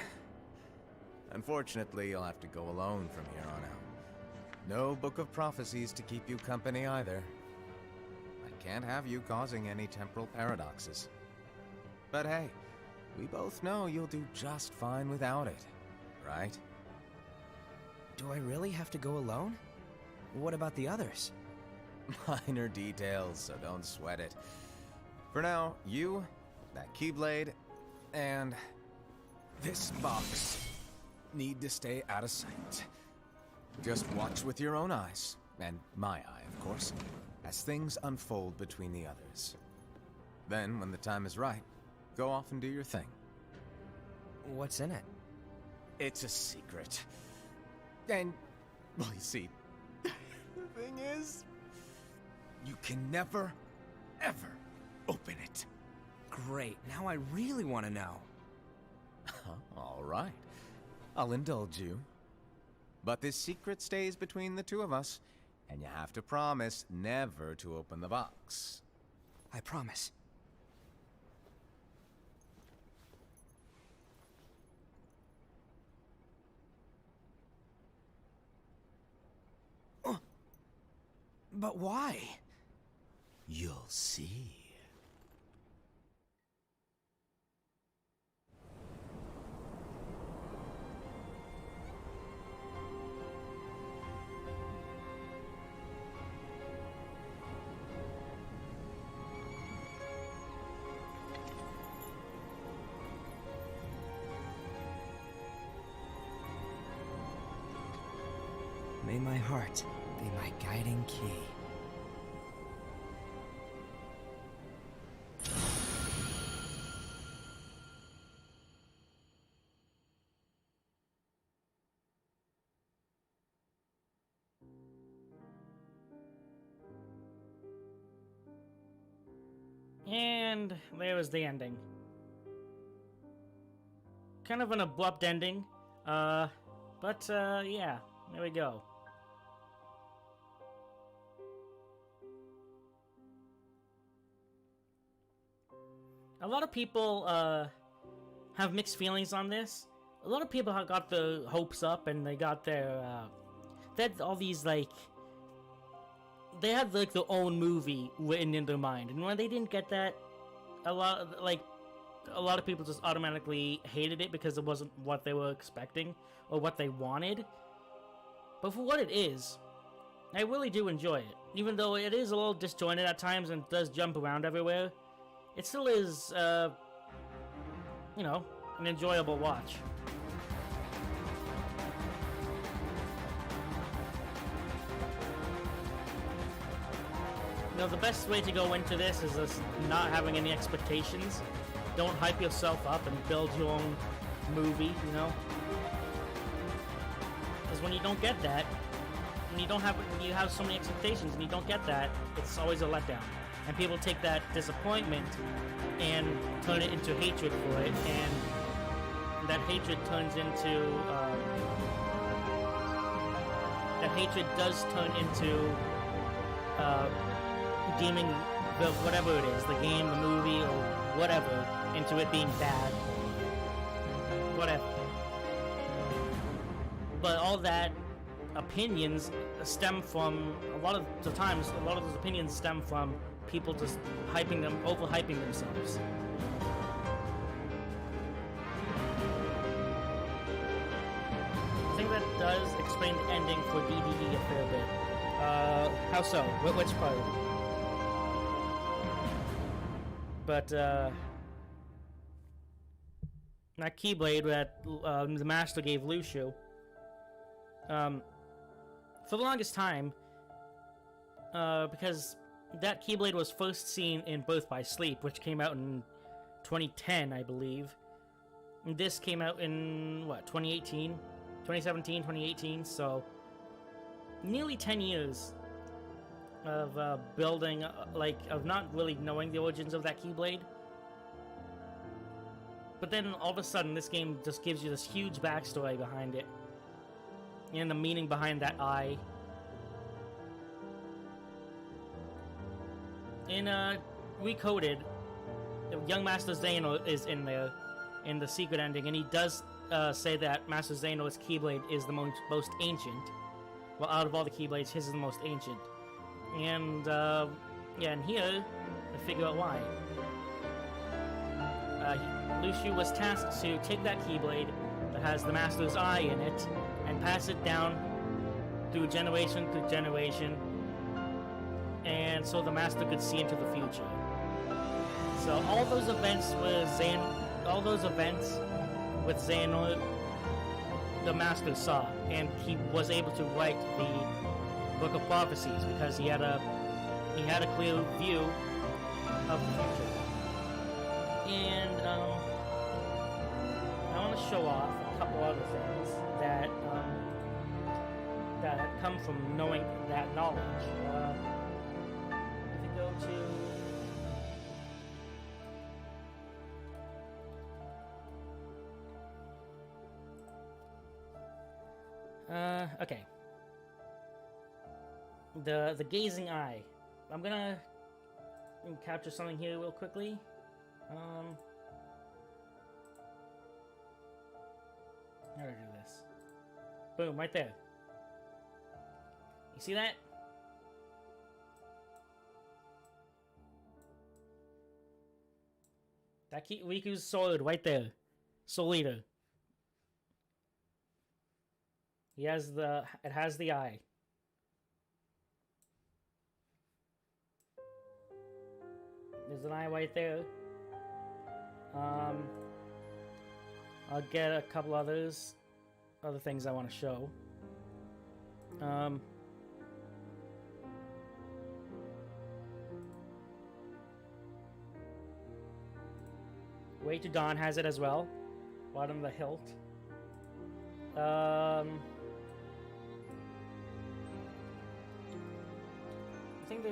Unfortunately, you'll have to go alone from here on out. No Book of Prophecies to keep you company either. I can't have you causing any temporal paradoxes. But hey, we both know you'll do just fine without it, right? Do I really have to go alone? What about the others? Minor details, so don't sweat it. For now, you, that Keyblade, and this box need to stay out of sight. Just watch with your own eyes, and my eye, of course, as things unfold between the others. Then, when the time is right, go off and do your thing. What's in it? It's a secret. And, well, you see, the thing is, you can never, ever open it. Great, now I really want to know. All right. I'll indulge you. But this secret stays between the two of us, and you have to promise never to open the box. I promise. But why? You'll see. May my heart be my guiding key. And there was the ending. Kind of an abrupt ending. Yeah, there we go. A lot of people have mixed feelings on this. A lot of people have got their hopes up, and they got their they had all these like they had like their own movie written in their mind, and when they didn't get that, a lot of people just automatically hated it because it wasn't what they were expecting or what they wanted. But for what it is, I really do enjoy it, even though it is a little disjointed at times and does jump around everywhere. It still is, you know, an enjoyable watch. You know, the best way to go into this is just not having any expectations. Don't hype yourself up and build your own movie, you know? Because when you don't get that, when you have so many expectations and you don't get that, it's always a letdown. And people take that disappointment and turn it into hatred for it, and that hatred turns into, turn into, deeming whatever it is, the game, the movie, or whatever, into it being bad. Whatever. But all that opinions stem from, a lot of those opinions stem from people just overhyping themselves. I think that does explain the ending for DDD a fair bit. How so? Which part? But, that Keyblade that the Master gave Lucio, for the longest time, because that Keyblade was first seen in Birth by Sleep, which came out in 2010, I believe. And this came out in, 2018? 2017, 2018, so nearly 10 years of building, of not really knowing the origins of that Keyblade. But then, all of a sudden, this game just gives you this huge backstory behind it. And the meaning behind that eye. In Recoded, young Master Xehanort is in there in the secret ending, and he does say that Master Xehanort's Keyblade is the most ancient. Well, out of all the Keyblades, his is the most ancient. And and here, I figure out why. Lucio was tasked to take that Keyblade that has the Master's eye in it and pass it down through generation to generation, and so the Master could see into the future. So all those events with Xehanort, the Master saw, and he was able to write the Book of Prophecies because he had a clear view of the future. And I want to show off a couple other things that come from knowing that knowledge. If you go to Okay. The gazing eye. I'm gonna capture something here real quickly. How do I do this? Boom, right there. You see that? That Riku's sword right there. Soul Eater. He has it has the eye. There's an eye right there. I'll get a couple other things I want to show. Way to Dawn has it as well. Bottom of the hilt.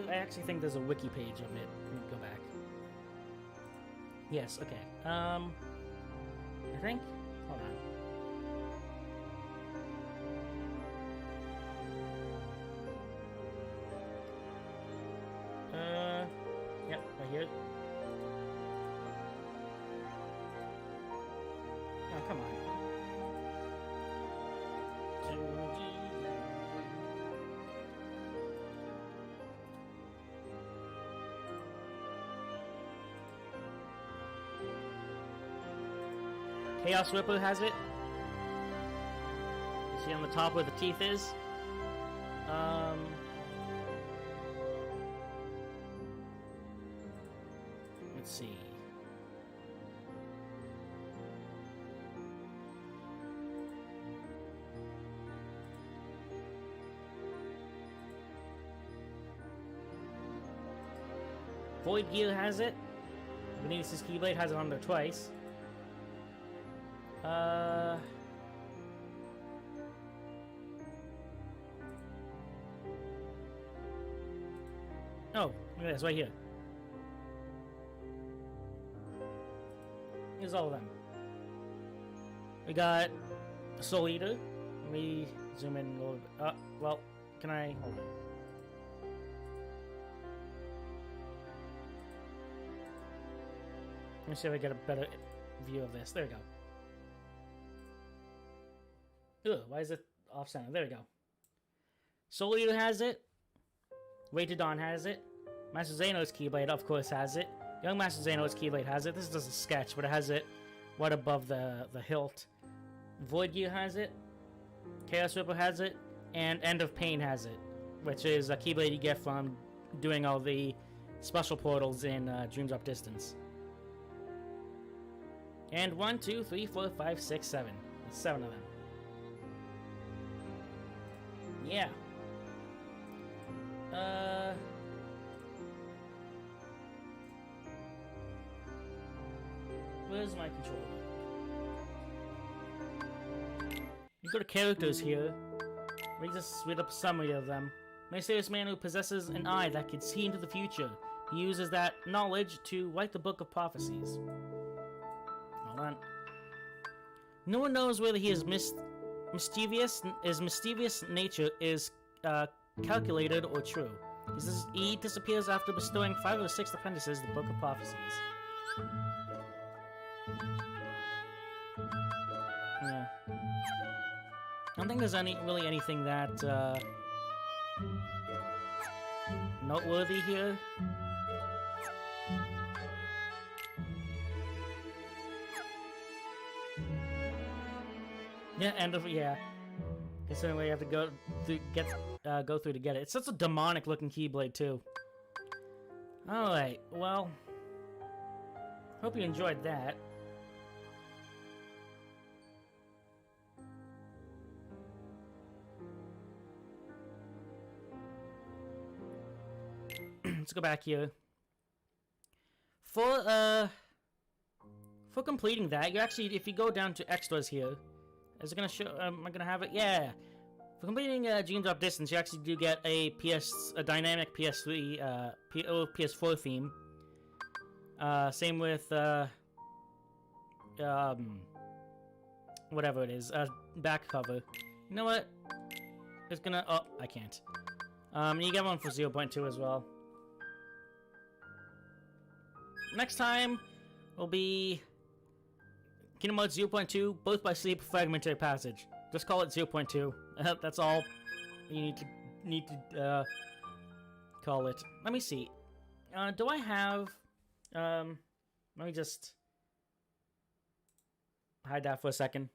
I actually think there's a wiki page of it. Let me go back. Yes, okay. I think? Hold on. Yep, right here. Oh, come on. Chaos Ripper has it. You see on the top where the teeth is? Let's see. Void Gear has it. Venus's Keyblade has it on there twice. Oh, look at this, right here. Here's all of them. We got Soul Eater. Let me zoom in a little bit. Well, can I... Hold on. Let me see if I get a better view of this. There we go. Ugh, why is it off center? There we go. Soul Eater has it. Way to Dawn has it. Master Xehanort's Keyblade, of course, has it. Young Master Xehanort's Keyblade has it. This is just a sketch, but it has it right above the hilt. Void Gear has it. Chaos Ripper has it. And End of Pain has it, which is a Keyblade you get from doing all the special portals in Dream Drop Distance. And 1, 2, 3, 4, 5, 6, 7. There's 7 of them. Yeah. Where's my controller? You go to characters here. Let me just read up a summary of them. Mysterious man who possesses an eye that can see into the future. He uses that knowledge to write the Book of Prophecies. Hold on. No one knows whether his mischievous nature is calculated or true. He disappears after bestowing 5 or 6 apprentices the Book of Prophecies. Yeah. I don't think there's really anything that noteworthy here. Yeah, considering we have to go through to get it. It's such a demonic looking Keyblade too. Alright, well, hope you enjoyed that. Let's go back here. For completing that, you actually, if you go down to extras here, is it gonna show? Am I gonna have it? Yeah. For completing Dream Drop Distance, you actually do get a dynamic PS3, PS4 theme. Same with whatever it is, back cover. You know what? It's gonna... Oh, I can't. You get one for 0.2 as well. Next time will be Kingdom Hearts 0.2, both by Sleep Fragmentary Passage. Just call it 0.2. That's all you need to call it. Let me see. Do I have... let me just hide that for a second.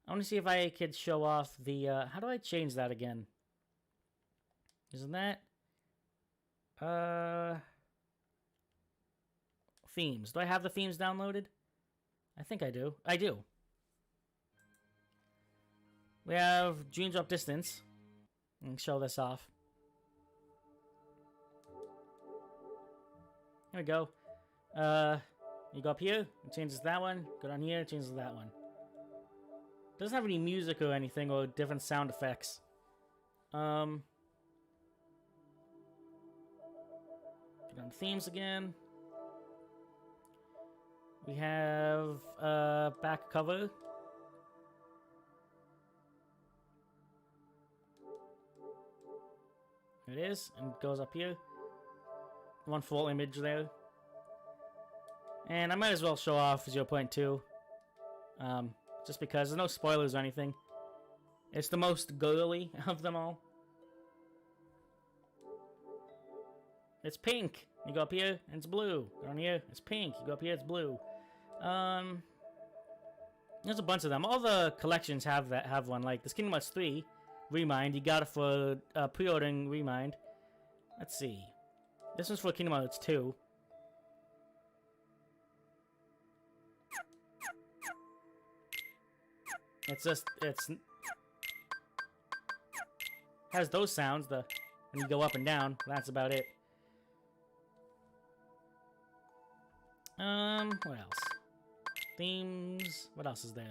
I want to see if I could show off the... how do I change that again? Isn't that... themes. Do I have the themes downloaded? I think I do. I do. We have Dream Drop Distance. And show this off. Here we go. You go up here, it changes that one. Go down here, it changes that one. Doesn't have any music or anything or different sound effects. Go down to themes again. We have back cover. There it is, and it goes up here. One full image there. And I might as well show off 0.2. Just because there's no spoilers or anything. It's the most girly of them all. It's pink. You go up here, and it's blue. Down here, it's pink. You go up here, it's blue. There's a bunch of them. All the collections have one. Like this Kingdom Hearts 3 Remind. You got it for pre-ordering Remind. Let's see. This one's for Kingdom Hearts 2. It's has those sounds, when you go up and down. That's about it. What else? Themes. What else is there?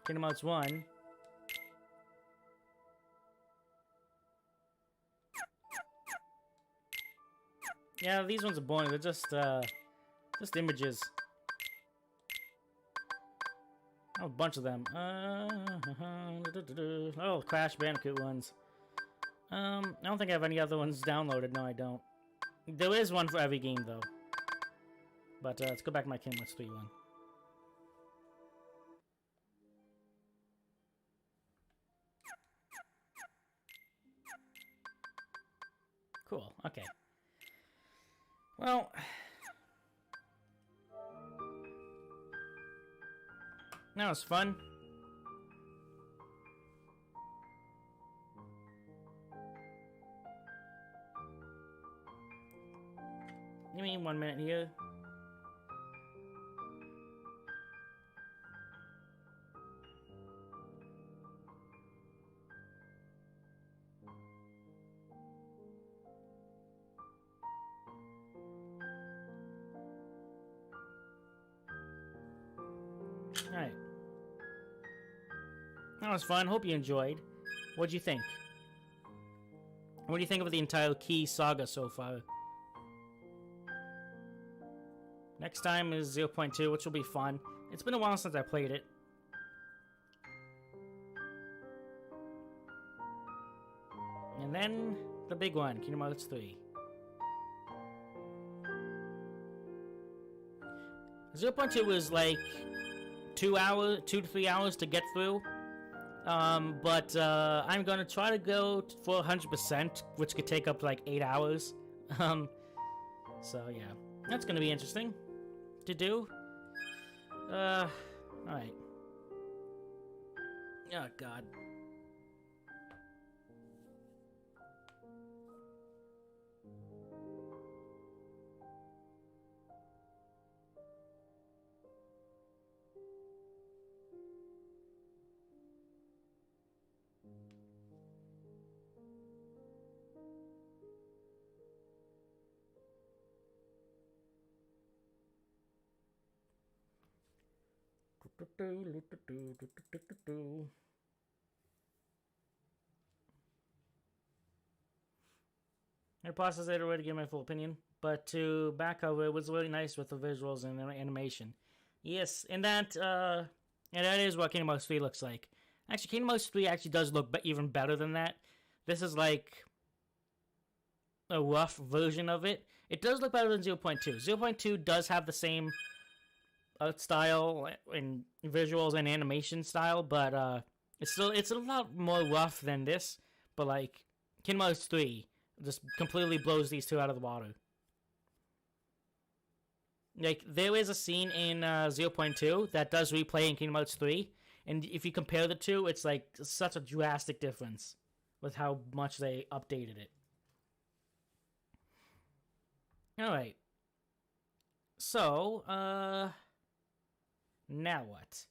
Kingdom Hearts 1. Yeah, these ones are boring. They're just images. Oh, a bunch of them. Oh, Crash Bandicoot ones. I don't think I have any other ones downloaded. No, I don't. There is one for every game, though. But let's go back to my Kingdom Hearts 3 one. Cool. Okay. Well, that was fun. Give me 1 minute here. Alright. That was fun. Hope you enjoyed. What'd you think? What do you think of the entire Key saga so far? Next time is 0.2, which will be fun. It's been a while since I played it. And then the big one, Kingdom Hearts 3. 0.2 was like 2 to 3 hours to get through. But I'm gonna try to go for 100%, which could take up to like 8 hours. So yeah, that's gonna be interesting to do. Alright. Oh god. I processed it already to give my full opinion, but to back over, it was really nice with the visuals and the animation. Yes, in that And that is what Kingdom Hearts 3 looks like. Actually, Kingdom Hearts 3 actually does look even better than that. This is like a rough version of it. It does look better than 0.2. 0.2 does have the same art style and visuals and animation style, but it's a lot more rough than this. But like Kingdom Hearts 3 just completely blows these two out of the water. Like there is a scene in 0.2 that does replay in Kingdom Hearts 3, and if you compare the two, it's like such a drastic difference with how much they updated it. Alright. So, now what?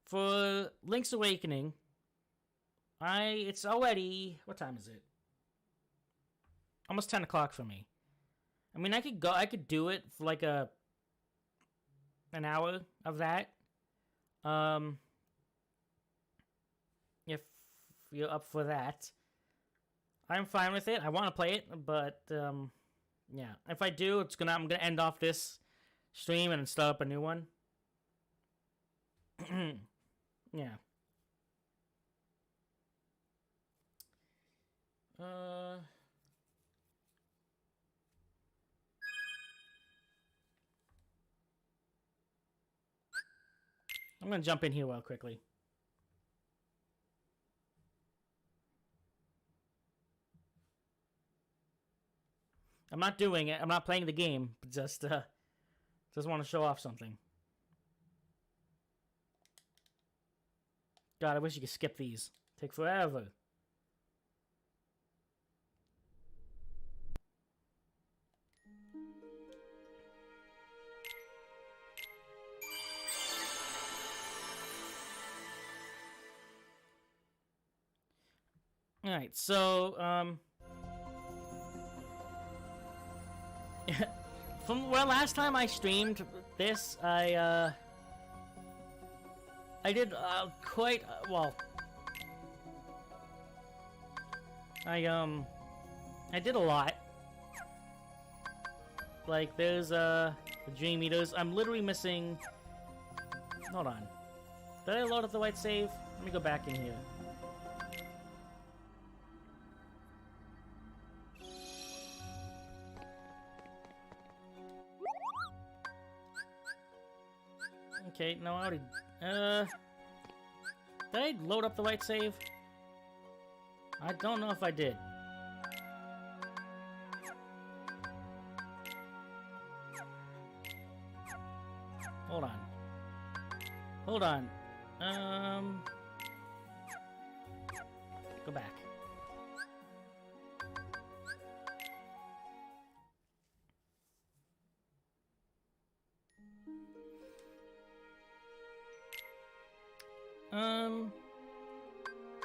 For Link's Awakening, it's already, what time is it? Almost 10 o'clock for me. I mean, I could do it for like an hour of that. If you're up for that. I'm fine with it. I want to play it, but, yeah. If I do, I'm gonna end off this stream and start up a new one. Yeah. I'm gonna jump in here real quickly. I'm not doing it. I'm not playing the game. But just want to show off something. God, I wish you could skip these. Take forever. Alright, so, from last time I streamed this, I did, quite, well, I did a lot. Like, there's, the Dream Eaters. I'm literally missing, hold on. Did I load up the white save? Let me go back in here. Okay, no, I already... did I load up the right save? I don't know if I did. Hold on. Hold on. Go back.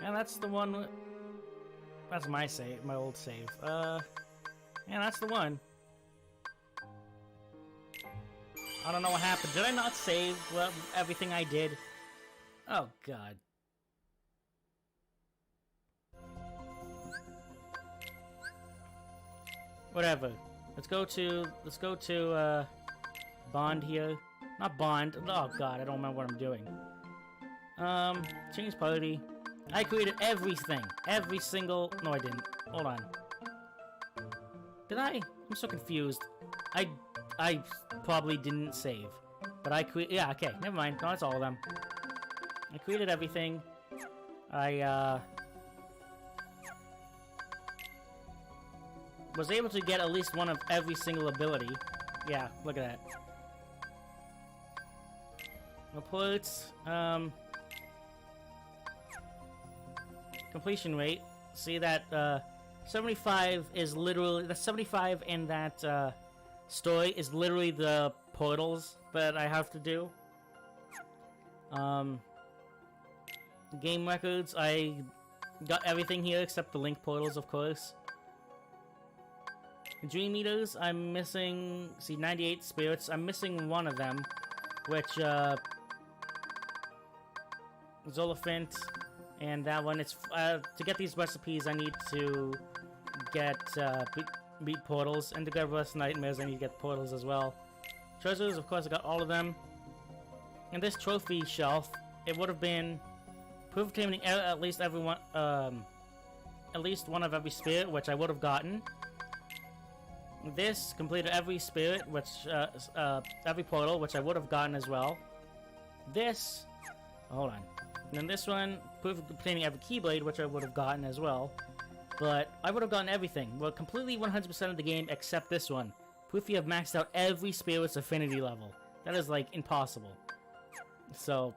Yeah, that's the one. That's my save, my old save. Yeah, that's the one. I don't know what happened. Did I not save everything I did? Oh God. Whatever. Let's go to Bond here. Not Bond. Oh God, I don't remember what I'm doing. Change party. I created everything. Every single... No, I didn't. Hold on. Did I? I'm so confused. I probably didn't save. But I created... Yeah, okay. Never mind. No, it's all of them. I created everything. I, was able to get at least one of every single ability. Yeah, look at that. Reports. Completion rate. See that 75 is literally the 75 in that story is literally the portals that I have to do. Game records, I got everything here except the Link portals, of course. Dream Eaters, I'm missing, see, 98 spirits. I'm missing one of them, which Zolifant. And that one, it's, to get these recipes, I need to get, beat portals, and to get Rust Nightmares, I need to get portals as well. Treasures, of course, I got all of them. in this trophy shelf, it would have been proof of claiming at least everyone, at least one of every spirit, which I would have gotten. This completed every spirit, which every portal, which I would have gotten as well. This, hold on, and then this one, proof of completing every Keyblade, which I would have gotten as well. But I would have gotten everything, well, completely 100% of the game except this one. Proof you have maxed out every spirit's affinity level. That is like impossible. So,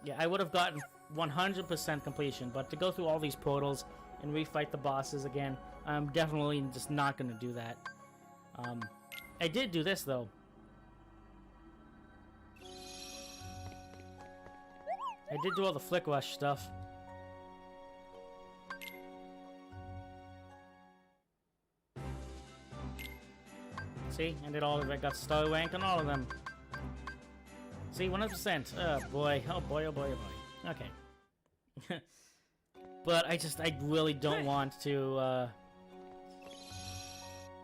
yeah, I would have gotten 100% completion, but to go through all these portals and refight the bosses again, I'm definitely just not going to do that. I did do this, though. I did do all the Flick Rush stuff. See? I did all of it. I got star rank on all of them. See, 100%. Oh boy. Oh boy, oh boy, oh boy. Okay. But I really don't want to,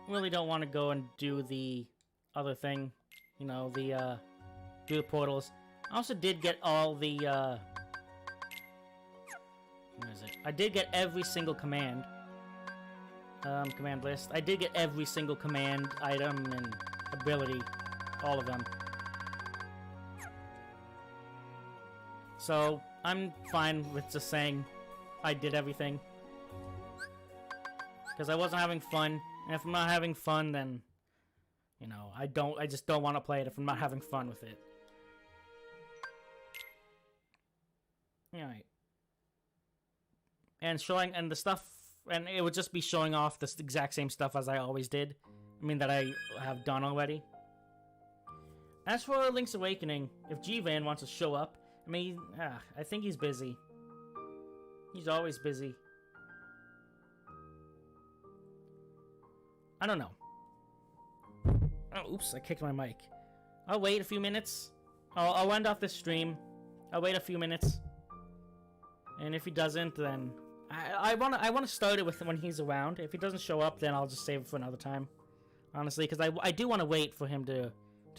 really don't want to go and do the other thing. You know, the, do the portals. I also did get all the, what is it? I did get every single command. Command list. I did get every single command, item, and ability. All of them. So, I'm fine with just saying I did everything. Because I wasn't having fun. And if I'm not having fun, then, you know, I just don't want to play it if I'm not having fun with it. Alright. And the stuff, and it would just be showing off the exact same stuff as I always did. I mean, that I have done already. As for Link's Awakening, if G-Van wants to show up, I mean, I think he's busy. He's always busy. I don't know. Oh, oops, I kicked my mic. I'll wait a few minutes. I'll end off this stream. I'll wait a few minutes. And if he doesn't, then I want to start it with when he's around. If he doesn't show up, then I'll just save it for another time. Honestly, because I do want to wait for him to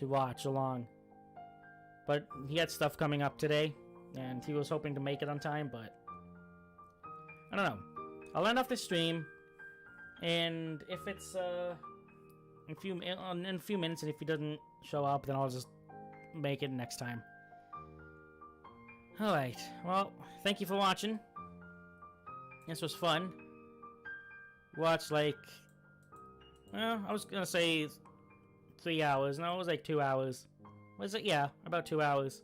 watch along. But he had stuff coming up today, and he was hoping to make it on time, but I don't know. I'll end off this stream, and if it's in a few minutes, and if he doesn't show up, then I'll just make it next time. Alright, well, thank you for watching. This was fun. Watched like, well, I was gonna say 3 hours. No, it was like 2 hours. Was it? Yeah, about 2 hours.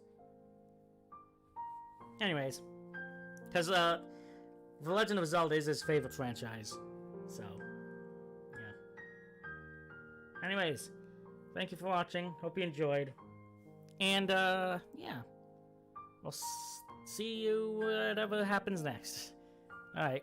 Anyways, because The Legend of Zelda is his favorite franchise, so yeah. Anyways, thank you for watching. Hope you enjoyed, and yeah, we'll see you whatever happens next. All right.